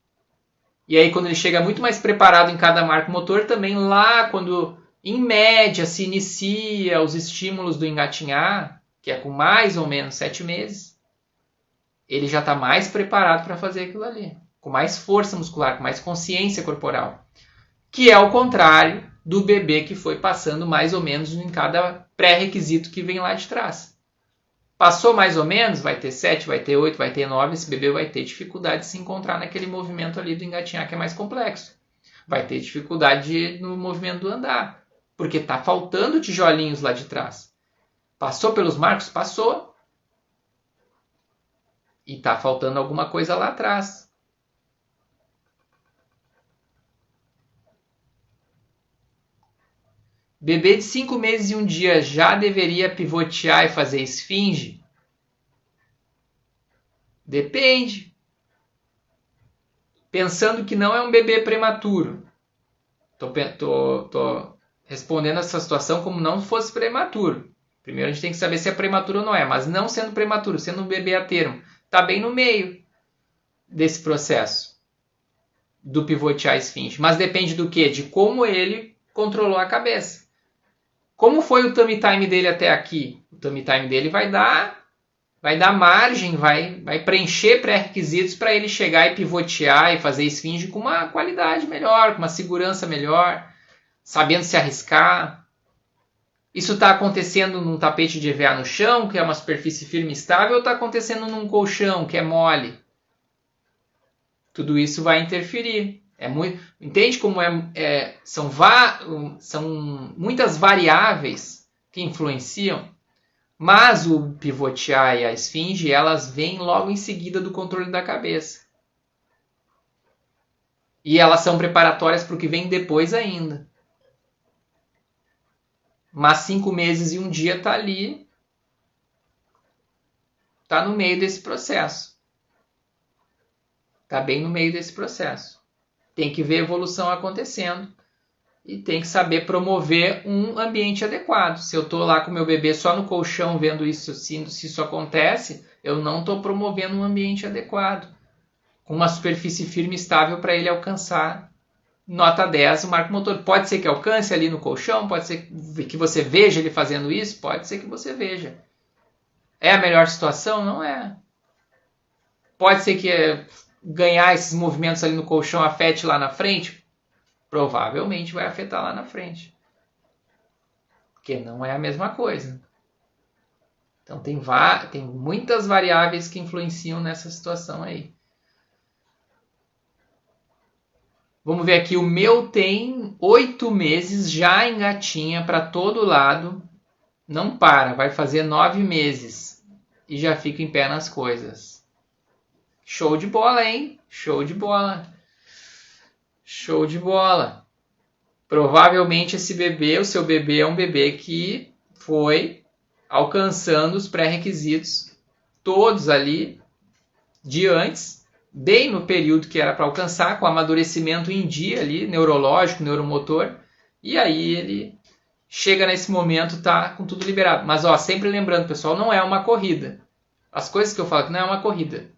E aí, quando ele chega muito mais preparado em cada marco motor, também lá, quando em média se inicia os estímulos do engatinhar, que é com mais ou menos 7 meses, ele já está mais preparado para fazer aquilo ali. Com mais força muscular, com mais consciência corporal. Que é o contrário do bebê que foi passando mais ou menos em cada pré-requisito que vem lá de trás. Passou mais ou menos, vai ter 7, vai ter 8, vai ter 9, esse bebê vai ter dificuldade de se encontrar naquele movimento ali do engatinhar que é mais complexo. Vai ter dificuldade no movimento do andar, porque está faltando tijolinhos lá de trás. Passou pelos marcos? Passou. E está faltando alguma coisa lá atrás. Bebê de 5 meses e 1 dia já deveria pivotear e fazer esfinge? Depende. Pensando que não é um bebê prematuro. Tô respondendo essa situação como não fosse prematuro. Primeiro a gente tem que saber se é prematuro ou não é. Mas não sendo prematuro, sendo um bebê a termo, está bem no meio desse processo do pivotear esfinge. Mas depende do quê? De como ele controlou a cabeça. Como foi o tummy time dele até aqui? O tummy time dele vai dar margem, vai preencher pré-requisitos para ele chegar e pivotear e fazer esfinge com uma qualidade melhor, com uma segurança melhor, sabendo se arriscar. Isso está acontecendo num tapete de EVA no chão, que é uma superfície firme e estável, ou está acontecendo num colchão, que é mole? Tudo isso vai interferir. Entende como são muitas variáveis que influenciam, mas o pivotear e a esfinge, elas vêm logo em seguida do controle da cabeça. E elas são preparatórias para o que vem depois ainda. Mas 5 meses e 1 dia está ali, está no meio desse processo. Está bem no meio desse processo. Tem que ver a evolução acontecendo e tem que saber promover um ambiente adequado. Se eu estou lá com meu bebê só no colchão vendo isso, se isso acontece, eu não estou promovendo um ambiente adequado, com uma superfície firme e estável para ele alcançar nota 10 o marco motor. Pode ser que alcance ali no colchão, pode ser que você veja ele fazendo isso, pode ser que você veja. É a melhor situação? Não é. Pode ser que ganhar esses movimentos ali no colchão afete lá na frente? Provavelmente vai afetar lá na frente. Porque não é a mesma coisa. Então tem muitas variáveis que influenciam nessa situação aí. Vamos ver aqui, o meu tem 8 meses, já engatinha para todo lado. Não para, vai fazer 9 meses. E já fica em pé nas coisas. Show de bola, hein? Show de bola. Show de bola. Provavelmente esse bebê, o seu bebê, é um bebê que foi alcançando os pré-requisitos todos ali de antes, bem no período que era para alcançar, com amadurecimento em dia ali, neurológico, neuromotor, e aí ele chega nesse momento, tá com tudo liberado. Mas ó, sempre lembrando, pessoal, não é uma corrida. As coisas que eu falo que não é uma corrida.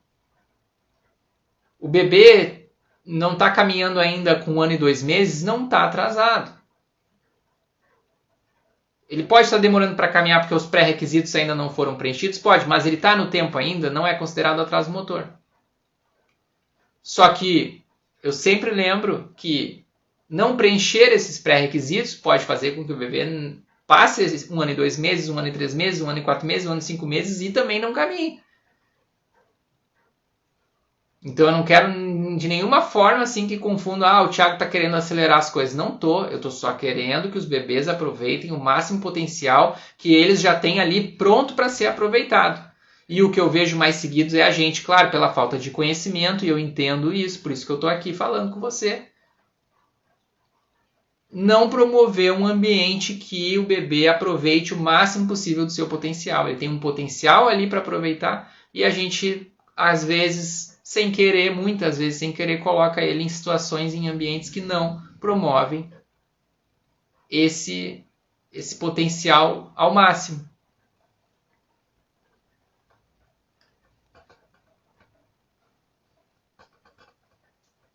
O bebê não está caminhando ainda com 1 ano e 2 meses, não está atrasado. Ele pode estar demorando para caminhar porque os pré-requisitos ainda não foram preenchidos? Pode, mas ele está no tempo ainda, não é considerado atraso motor. Só que eu sempre lembro que não preencher esses pré-requisitos pode fazer com que o bebê passe 1 ano e 2 meses, 1 ano e 3 meses, 1 ano e 4 meses, 1 ano e 5 meses e também não caminhe. Então eu não quero de nenhuma forma assim que confunda, o Thiago está querendo acelerar as coisas. Não tô, eu estou só querendo que os bebês aproveitem o máximo potencial que eles já têm ali pronto para ser aproveitado. E o que eu vejo mais seguidos é a gente, claro, pela falta de conhecimento, e eu entendo isso, por isso que eu estou aqui falando com você. Não promover um ambiente que o bebê aproveite o máximo possível do seu potencial. Ele tem um potencial ali para aproveitar e a gente, às vezes, sem querer, muitas vezes sem querer, coloca ele em situações, em ambientes que não promovem esse potencial ao máximo.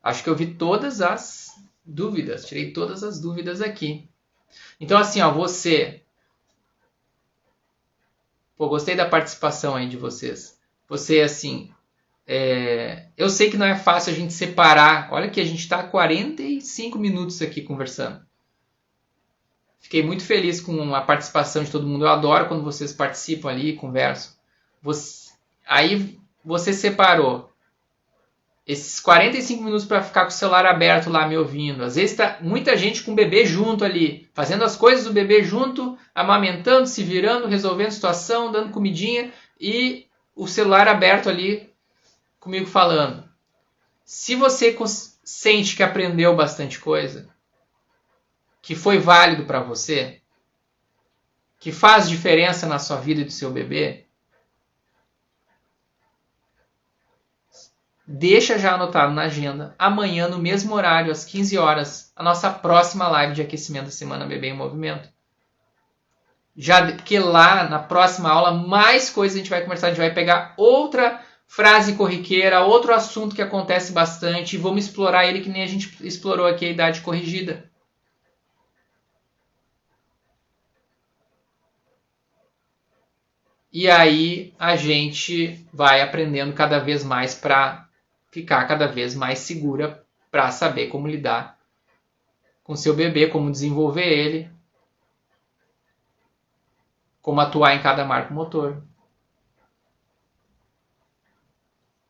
Acho que eu vi todas as dúvidas, tirei todas as dúvidas aqui. Então assim, você... gostei da participação aí de vocês. Você, assim... eu sei que não é fácil a gente separar. Olha que a gente está 45 minutos aqui conversando. Fiquei muito feliz com a participação de todo mundo. Eu adoro quando vocês participam ali e conversam. Aí você separou esses 45 minutos para ficar com o celular aberto lá me ouvindo. Às vezes tá muita gente com o bebê junto ali, fazendo as coisas do bebê junto, amamentando, se virando, resolvendo situação, dando comidinha e o celular aberto ali comigo falando. Se você sente que aprendeu bastante coisa, que foi válido para você, que faz diferença na sua vida e do seu bebê, deixa já anotado na agenda, amanhã no mesmo horário, às 15 horas, a nossa próxima live de aquecimento da Semana Bebê em Movimento. Porque lá, na próxima aula, mais coisas a gente vai conversar, a gente vai pegar outra frase corriqueira, outro assunto que acontece bastante e vamos explorar ele que nem a gente explorou aqui a idade corrigida. E aí a gente vai aprendendo cada vez mais para ficar cada vez mais segura para saber como lidar com seu bebê, como desenvolver ele, como atuar em cada marco motor.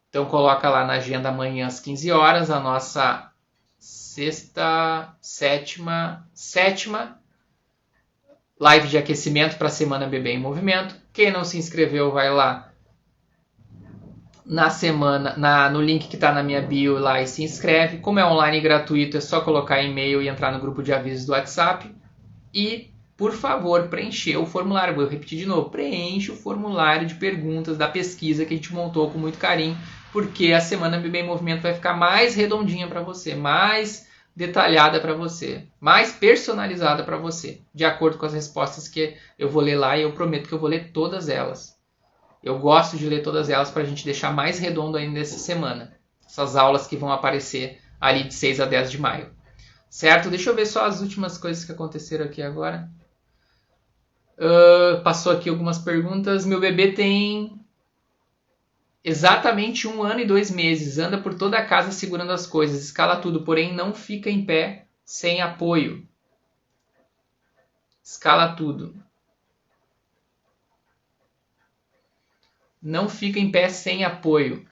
Então coloca lá na agenda amanhã às 15 horas a nossa sétima live de aquecimento para a Semana Bebê em Movimento. Quem não se inscreveu, vai lá no link que está na minha bio lá e se inscreve. Como é online e gratuito, é só colocar e-mail e entrar no grupo de avisos do WhatsApp. E, por favor, preencher o formulário. Vou repetir de novo. Preenche o formulário de perguntas da pesquisa que a gente montou com muito carinho porque a semana Bebê em Movimento vai ficar mais redondinha para você, mais detalhada para você, mais personalizada para você, de acordo com as respostas que eu vou ler lá, e eu prometo que eu vou ler todas elas. Eu gosto de ler todas elas para a gente deixar mais redondo ainda essa semana. Essas aulas que vão aparecer ali de 6 a 10 de maio. Certo? Deixa eu ver só as últimas coisas que aconteceram aqui agora. Passou aqui algumas perguntas. Meu bebê tem exatamente 1 ano e 2 meses. Anda por toda a casa segurando as coisas. Escala tudo, porém não fica em pé sem apoio. Escala tudo. Não fica em pé sem apoio.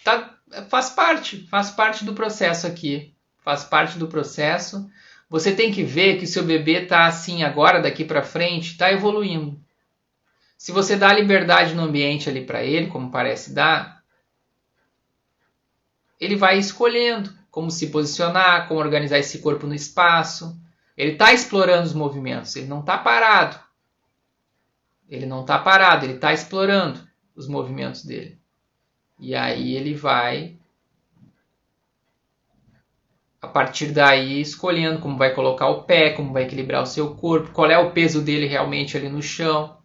Tá, faz parte do processo aqui. Faz parte do processo. Você tem que ver que o seu bebê está assim agora, daqui para frente, está evoluindo. Se você dá liberdade no ambiente ali para ele, como parece dar, ele vai escolhendo como se posicionar, como organizar esse corpo no espaço. Ele está explorando os movimentos, ele não está parado. Ele não está parado, ele está explorando os movimentos dele. E aí ele vai, a partir daí, escolhendo como vai colocar o pé, como vai equilibrar o seu corpo, qual é o peso dele realmente ali no chão.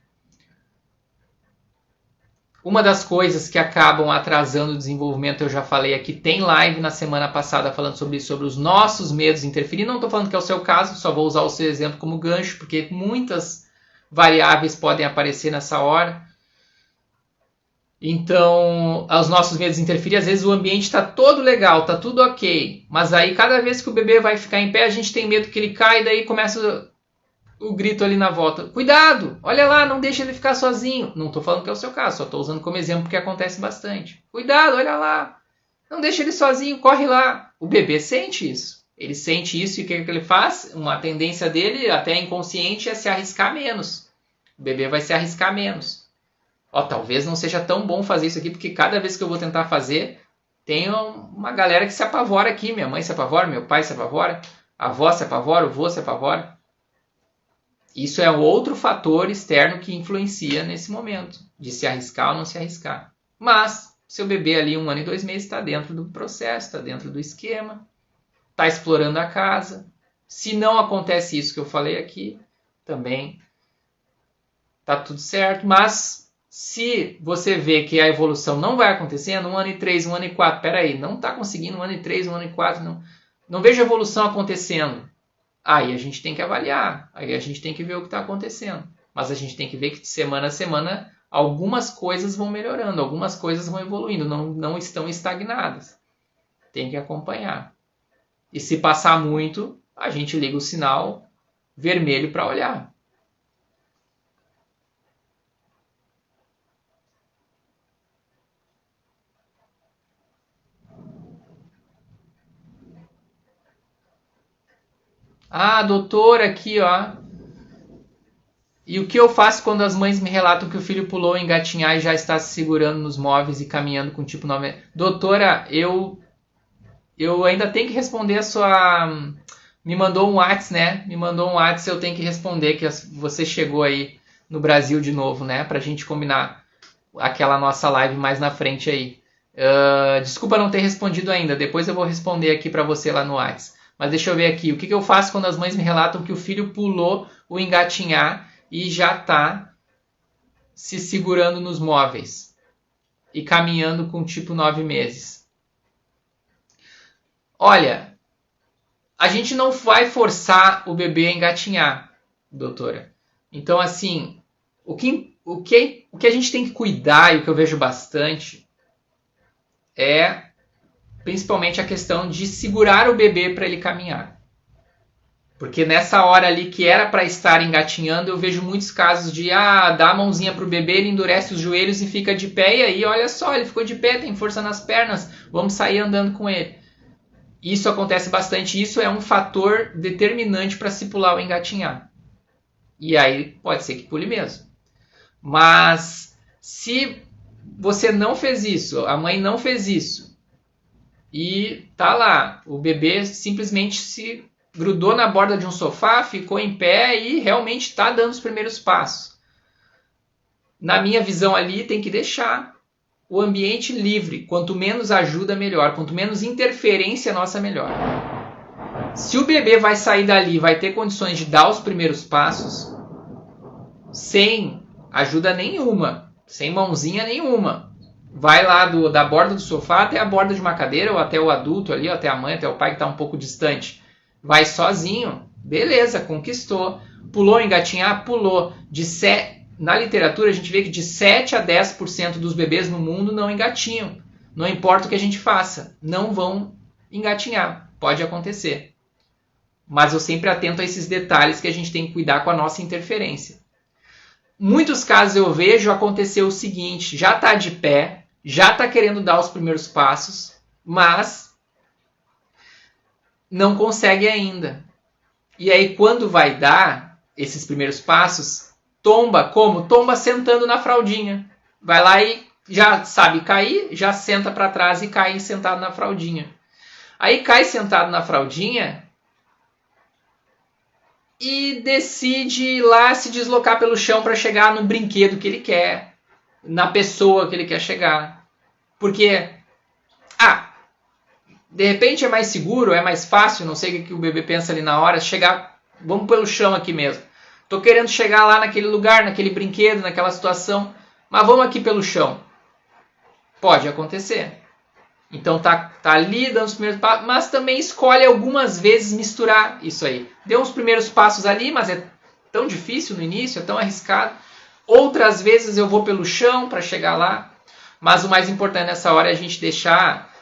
Uma das coisas que acabam atrasando o desenvolvimento, eu já falei aqui, tem live na semana passada falando sobre isso, sobre os nossos medos interferir. Não estou falando que é o seu caso, só vou usar o seu exemplo como gancho, porque muitas variáveis podem aparecer nessa hora. Então, os nossos medos interferem. Às vezes o ambiente está todo legal, está tudo ok. Mas aí, cada vez que o bebê vai ficar em pé, a gente tem medo que ele caia e daí começa o grito ali na volta. Cuidado! Olha lá, não deixa ele ficar sozinho. Não estou falando que é o seu caso, só estou usando como exemplo porque acontece bastante. Cuidado, olha lá! Não deixa ele sozinho, corre lá. O bebê sente isso. Ele sente isso e o que ele faz? Uma tendência dele, até inconsciente, é se arriscar menos. O bebê vai se arriscar menos. Talvez não seja tão bom fazer isso aqui, porque cada vez que eu vou tentar fazer, tem uma galera que se apavora aqui. Minha mãe se apavora, meu pai se apavora, a avó se apavora, o vô se apavora. Isso é outro fator externo que influencia nesse momento, de se arriscar ou não se arriscar. Mas, seu bebê ali 1 ano e 2 meses está dentro do processo, está dentro do esquema, está explorando a casa. Se não acontece isso que eu falei aqui, também está tudo certo, mas se você vê que a evolução não vai acontecendo, 1 ano e 3, 1 ano e 4, peraí, não está conseguindo 1 ano e 3, 1 ano e 4, não vejo evolução acontecendo. Aí a gente tem que avaliar, aí a gente tem que ver o que está acontecendo. Mas a gente tem que ver que de semana a semana algumas coisas vão melhorando, algumas coisas vão evoluindo, não estão estagnadas. Tem que acompanhar. E se passar muito, a gente liga o sinal vermelho para olhar. Ah, doutor, aqui, ó. E o que eu faço quando as mães me relatam que o filho pulou em engatinhar e já está se segurando nos móveis e caminhando com tipo 9? Doutora, eu ainda tenho que responder a sua... Me mandou um WhatsApp, né? Me mandou um WhatsApp, eu tenho que responder que você chegou aí no Brasil de novo, né? Pra gente combinar aquela nossa live mais na frente aí. Desculpa não ter respondido ainda, depois eu vou responder aqui pra você lá no WhatsApp. Mas deixa eu ver aqui, o que eu faço quando as mães me relatam que o filho pulou o engatinhar e já está se segurando nos móveis e caminhando com tipo 9 meses? Olha, a gente não vai forçar o bebê a engatinhar, doutora. Então, assim, o que a gente tem que cuidar, e o que eu vejo bastante, é principalmente a questão de segurar o bebê para ele caminhar. Porque nessa hora ali que era para estar engatinhando, eu vejo muitos casos de dá a mãozinha pro bebê, ele endurece os joelhos e fica de pé, e aí olha só, ele ficou de pé, tem força nas pernas, vamos sair andando com ele. Isso acontece bastante, isso é um fator determinante para se pular ou engatinhar. E aí pode ser que pule mesmo. Mas se você não fez isso, a mãe não fez isso, e tá lá, o bebê simplesmente se grudou na borda de um sofá, ficou em pé e realmente está dando os primeiros passos. na minha visão ali, tem que deixar o ambiente livre. Quanto menos ajuda, melhor. Quanto menos interferência nossa, melhor. Se o bebê vai sair dali, vai ter condições de dar os primeiros passos, sem ajuda nenhuma, sem mãozinha nenhuma, vai lá da borda do sofá até a borda de uma cadeira, ou até o adulto ali, ou até a mãe, até o pai que está um pouco distante. Vai sozinho, beleza, conquistou. Pulou engatinhar? Pulou. Na literatura a gente vê que de 7 a 10% dos bebês no mundo não engatinham. Não importa o que a gente faça, não vão engatinhar. Pode acontecer. Mas eu sempre atento a esses detalhes que a gente tem que cuidar com a nossa interferência. Muitos casos eu vejo acontecer o seguinte, já está de pé, já está querendo dar os primeiros passos, mas não consegue ainda. E aí quando vai dar esses primeiros passos, tomba como? Tomba sentando na fraldinha. Vai lá e já sabe cair, já senta para trás e cai sentado na fraldinha. Aí cai sentado na fraldinha e decide ir lá se deslocar pelo chão para chegar no brinquedo que ele quer, na pessoa que ele quer chegar. Porque, de repente é mais seguro, é mais fácil, não sei o que o bebê pensa ali na hora, chegar, vamos pelo chão aqui mesmo. Tô querendo chegar lá naquele lugar, naquele brinquedo, naquela situação, mas vamos aqui pelo chão. Pode acontecer. Então tá ali dando os primeiros passos, mas também escolhe algumas vezes misturar isso aí. Deu uns primeiros passos ali, mas é tão difícil no início, é tão arriscado. Outras vezes eu vou pelo chão para chegar lá, mas o mais importante nessa hora é a gente deixar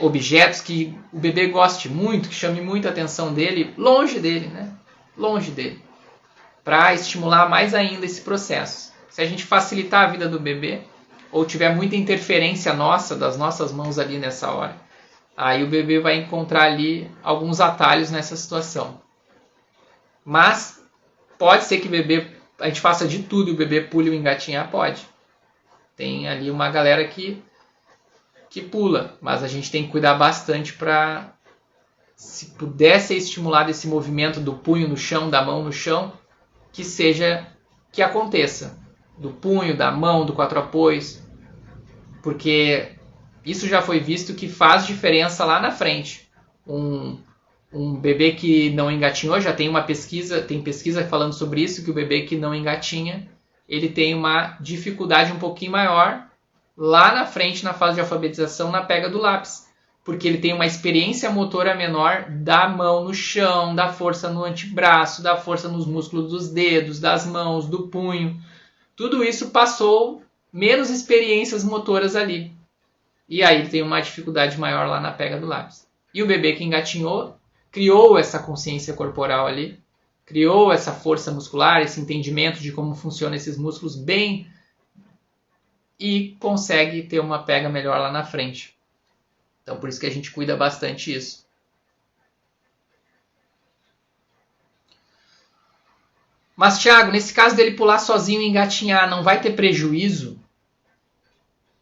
objetos que o bebê goste muito, que chame muito a atenção dele, longe dele, né? Longe dele, para estimular mais ainda esse processo. Se a gente facilitar a vida do bebê, ou tiver muita interferência nossa, das nossas mãos ali nessa hora, aí o bebê vai encontrar ali alguns atalhos nessa situação. Mas pode ser que a gente faça de tudo e o bebê pule o engatinhar, pode. Tem ali uma galera que pula, mas a gente tem que cuidar bastante para, se puder ser estimulado esse movimento do punho no chão, da mão no chão, que aconteça. Do punho, da mão, do quatro apoios, porque isso já foi visto que faz diferença lá na frente. Um bebê que não engatinhou, já tem pesquisa falando sobre isso, que o bebê que não engatinha, ele tem uma dificuldade um pouquinho maior lá na frente, na fase de alfabetização, na pega do lápis, porque ele tem uma experiência motora menor da mão no chão, da força no antebraço, da força nos músculos dos dedos, das mãos, do punho. Tudo isso passou menos experiências motoras ali. E aí ele tem uma dificuldade maior lá na pega do lápis. E o bebê que engatinhou criou essa consciência corporal ali, criou essa força muscular, esse entendimento de como funcionam esses músculos bem e consegue ter uma pega melhor lá na frente. Então por isso que a gente cuida bastante disso. Mas, Thiago, nesse caso dele pular sozinho e engatinhar, não vai ter prejuízo?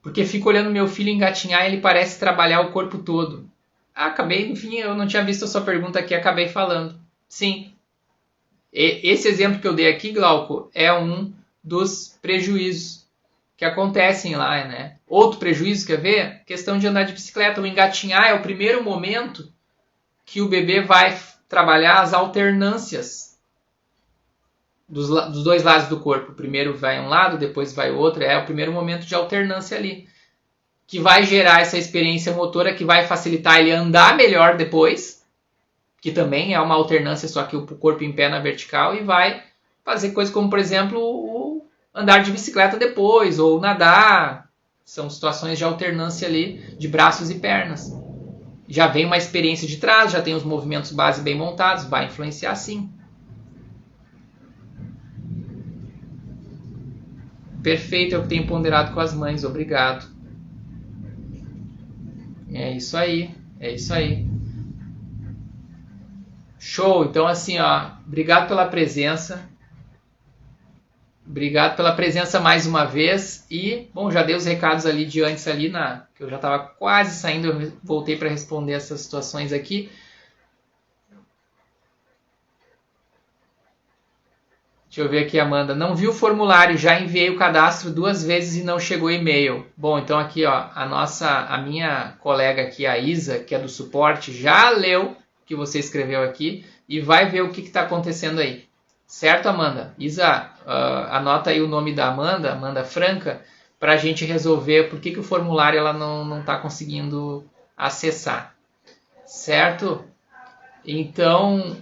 Porque fico olhando meu filho engatinhar e ele parece trabalhar o corpo todo. Enfim, eu não tinha visto a sua pergunta aqui, acabei falando. Sim. Esse exemplo que eu dei aqui, Glauco, é um dos prejuízos que acontecem lá, né? Outro prejuízo, quer ver? Questão de andar de bicicleta. O engatinhar é o primeiro momento que o bebê vai trabalhar as alternâncias dos dois lados do corpo. Primeiro vai um lado, depois vai o outro. É o primeiro momento de alternância ali, que vai gerar essa experiência motora, que vai facilitar ele andar melhor depois, que também é uma alternância, só que o corpo em pé na vertical, e vai fazer coisas como, por exemplo, o andar de bicicleta depois, ou nadar. São situações de alternância ali, de braços e pernas. Já vem uma experiência de trás, já tem os movimentos base bem montados, vai influenciar sim. Perfeito, é o que tenho ponderado com as mães, obrigado. É isso aí, é isso aí. Show, então assim, obrigado pela presença. Obrigado pela presença mais uma vez. E, bom, já dei os recados ali de antes, que eu já estava quase saindo, eu voltei para responder essas situações aqui. Deixa eu ver aqui, Amanda. Não vi o formulário, já enviei o cadastro 2 vezes e não chegou e-mail. Bom, então aqui, ó, a minha colega aqui, a Isa, que é do suporte, já leu o que você escreveu aqui e vai ver o que está acontecendo aí. Certo, Amanda? Isa, anota aí o nome da Amanda, Amanda Franca, para a gente resolver por que o formulário ela não está conseguindo acessar. Certo? Então,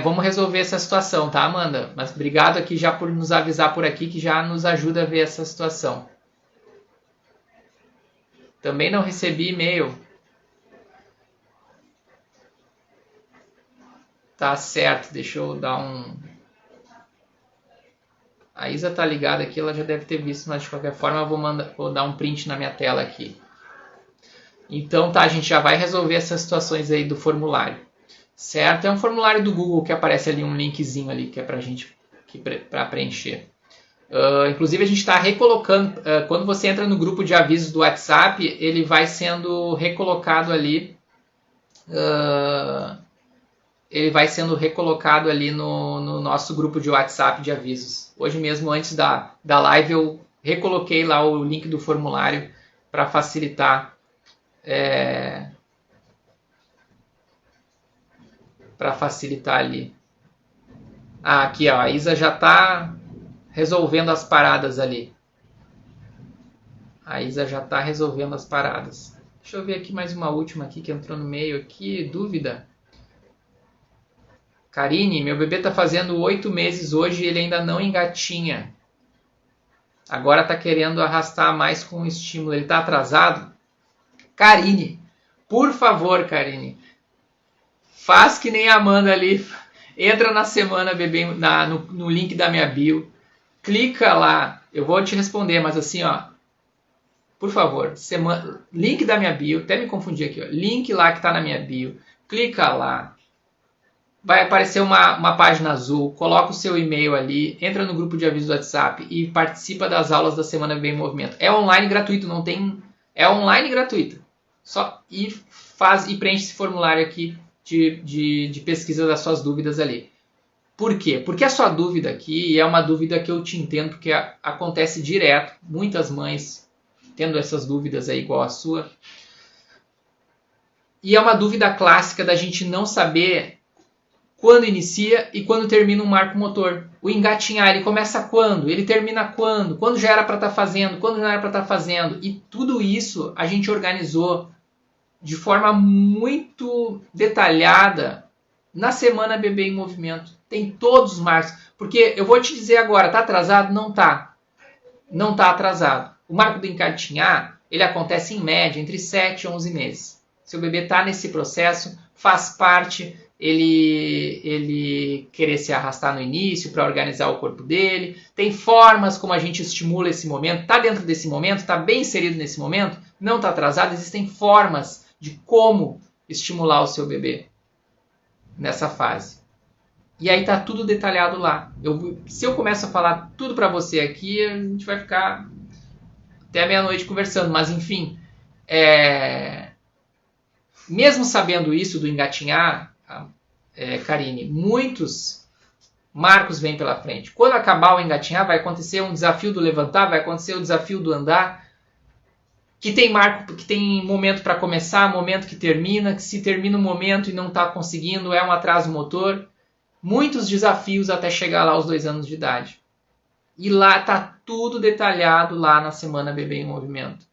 vamos resolver essa situação, tá, Amanda? Mas obrigado aqui já por nos avisar por aqui, que já nos ajuda a ver essa situação. Também não recebi e-mail. Tá certo, deixa eu dar um... A Isa tá ligada aqui, ela já deve ter visto, mas de qualquer forma eu vou dar um print na minha tela aqui. Então, tá, a gente já vai resolver essas situações aí do formulário. Certo? É um formulário do Google que aparece ali um linkzinho ali que é pra gente para preencher. Inclusive a gente está recolocando, quando você entra no grupo de avisos do WhatsApp, ele vai sendo recolocado ali. Ele vai sendo recolocado ali no nosso grupo de WhatsApp de avisos. Hoje mesmo, antes da live, eu recoloquei lá o link do formulário para facilitar. Para facilitar ali. Aqui, ó, a Isa já está resolvendo as paradas ali. A Isa já está resolvendo as paradas. Deixa eu ver aqui mais uma última aqui que entrou no meio aqui. Dúvida. Karine, meu bebê está fazendo 8 meses hoje e ele ainda não engatinha. Agora está querendo arrastar mais com o estímulo. Ele está atrasado? Karine, por favor, Karine, faz que nem a Amanda ali. Entra na Semana Bebê no link da minha bio. Clica lá. Eu vou te responder, mas assim, ó. Por favor, link da minha bio. Até me confundi aqui, ó. Link lá que está na minha bio. Clica lá. Vai aparecer uma página azul. Coloca o seu e-mail ali. Entra no grupo de aviso do WhatsApp e participa das aulas da Semana Bebê em Movimento. É online gratuito, não tem... É online gratuito. Só e preenche esse formulário aqui de pesquisa das suas dúvidas ali. Por quê? Porque a sua dúvida aqui é uma dúvida que eu te entendo, porque acontece direto. Muitas mães tendo essas dúvidas aí igual a sua. E é uma dúvida clássica da gente não saber quando inicia e quando termina um marco motor. O engatinhar, ele começa quando? Ele termina quando? Quando já era para estar fazendo? Quando não era para estar fazendo? E tudo isso a gente organizou de forma muito detalhada na Semana Bebê em Movimento. Tem todos os marcos. Porque eu vou te dizer agora, está atrasado? Não está. Não está atrasado. O marco do engatinhar, ele acontece em média entre 7 e 11 meses. Se o bebê está nesse processo, faz parte ele querer se arrastar no início para organizar o corpo dele. Tem formas como a gente estimula esse momento. Está dentro desse momento? Está bem inserido nesse momento? Não está atrasado? Existem formas de como estimular o seu bebê nessa fase. E aí tá tudo detalhado lá. Se eu começo a falar tudo para você aqui, a gente vai ficar até meia-noite conversando. Mas enfim, mesmo sabendo isso do engatinhar, Karine, muitos marcos vêm pela frente. Quando acabar o engatinhar, vai acontecer um desafio do levantar, vai acontecer o desafio do andar, que tem marco, que tem momento para começar, momento que termina, que se termina o momento e não está conseguindo, é um atraso motor. Muitos desafios até chegar lá aos 2 anos de idade. E lá está tudo detalhado lá na Semana Bebê em Movimento.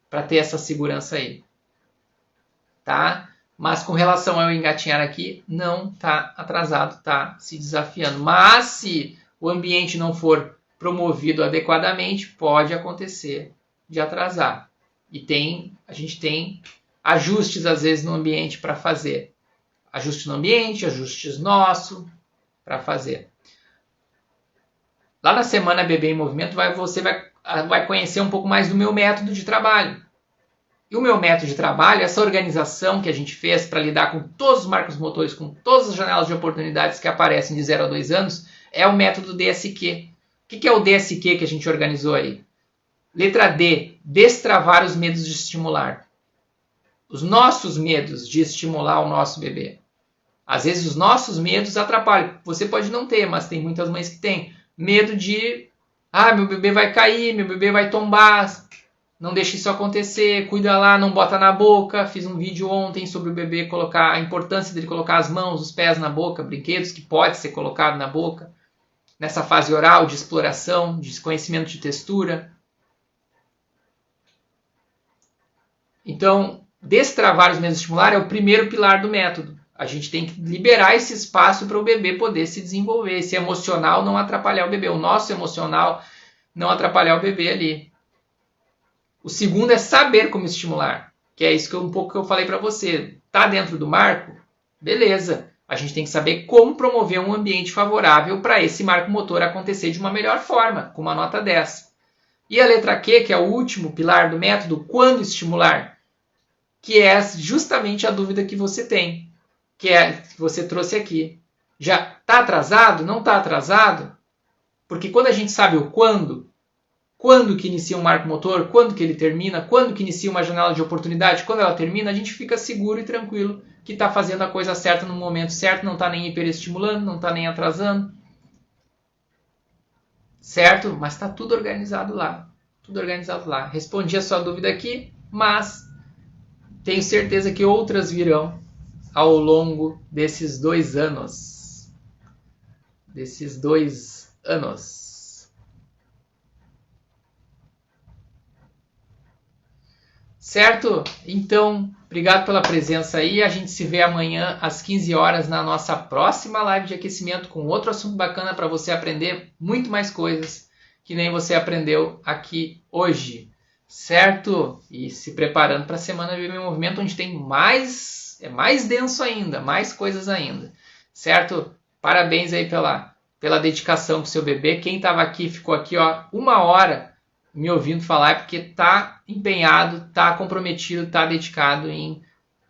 Para ter essa segurança aí. Tá? Mas com relação ao engatinhar aqui, não está atrasado, está se desafiando. Mas se o ambiente não for promovido adequadamente, pode acontecer de atrasar. E a gente tem ajustes às vezes no ambiente para fazer. Ajustes no ambiente, ajustes nosso para fazer. Lá na Semana Bebê em Movimento, você vai conhecer um pouco mais do meu método de trabalho. E o meu método de trabalho, essa organização que a gente fez para lidar com todos os marcos motores, com todas as janelas de oportunidades que aparecem de 0 a 2 anos, é o método DSQ. O que é o DSQ que a gente organizou aí? Letra D, destravar os medos de estimular. Os nossos medos de estimular o nosso bebê. Às vezes os nossos medos atrapalham. Você pode não ter, mas tem muitas mães que têm medo de, meu bebê vai cair, meu bebê vai tombar. Não deixe isso acontecer, cuida lá, não bota na boca. Fiz um vídeo ontem sobre o bebê colocar, a importância dele colocar as mãos, os pés na boca, brinquedos que pode ser colocado na boca. Nessa fase oral de exploração, de conhecimento de textura. Então, destravar os medos estimular é o primeiro pilar do método. A gente tem que liberar esse espaço para o bebê poder se desenvolver. Esse emocional não atrapalhar o bebê. O nosso emocional não atrapalhar o bebê ali. O segundo é saber como estimular. Que é isso que um pouco que eu falei para você. Tá dentro do marco? Beleza. A gente tem que saber como promover um ambiente favorável para esse marco motor acontecer de uma melhor forma, com uma nota 10. E a letra Q, que é o último pilar do método, quando estimular? Que é justamente a dúvida que você tem, que é que você trouxe aqui. Já está atrasado? Não está atrasado? Porque quando a gente sabe o quando que inicia um marco motor, quando que ele termina, quando que inicia uma janela de oportunidade, quando ela termina, a gente fica seguro e tranquilo que está fazendo a coisa certa no momento certo, não está nem hiperestimulando, não está nem atrasando. Certo? Mas está tudo organizado lá. Tudo organizado lá. Respondi a sua dúvida aqui, mas tenho certeza que outras virão ao longo desses 2 anos. Certo? Então, obrigado pela presença aí. A gente se vê amanhã às 15 horas na nossa próxima live de aquecimento com outro assunto bacana para você aprender muito mais coisas que nem você aprendeu aqui hoje. Certo? E se preparando para a Semana Viva em Movimento, onde tem mais denso ainda, mais coisas ainda. Certo? Parabéns aí pela dedicação com o seu bebê. Quem estava aqui, ficou aqui 1 hora me ouvindo falar, é porque está empenhado, está comprometido, está dedicado em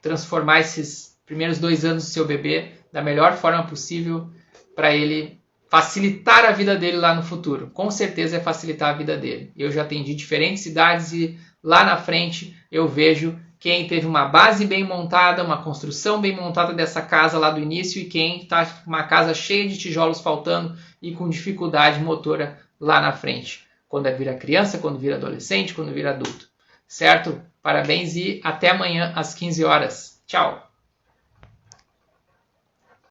transformar esses primeiros 2 anos do seu bebê da melhor forma possível para ele facilitar a vida dele lá no futuro. Com certeza é facilitar a vida dele. Eu já atendi diferentes cidades e lá na frente eu vejo quem teve uma base bem montada, uma construção bem montada dessa casa lá do início e quem está com uma casa cheia de tijolos faltando e com dificuldade motora lá na frente. Quando vira criança, quando vira adolescente, quando vira adulto. Certo? Parabéns e até amanhã às 15 horas. Tchau!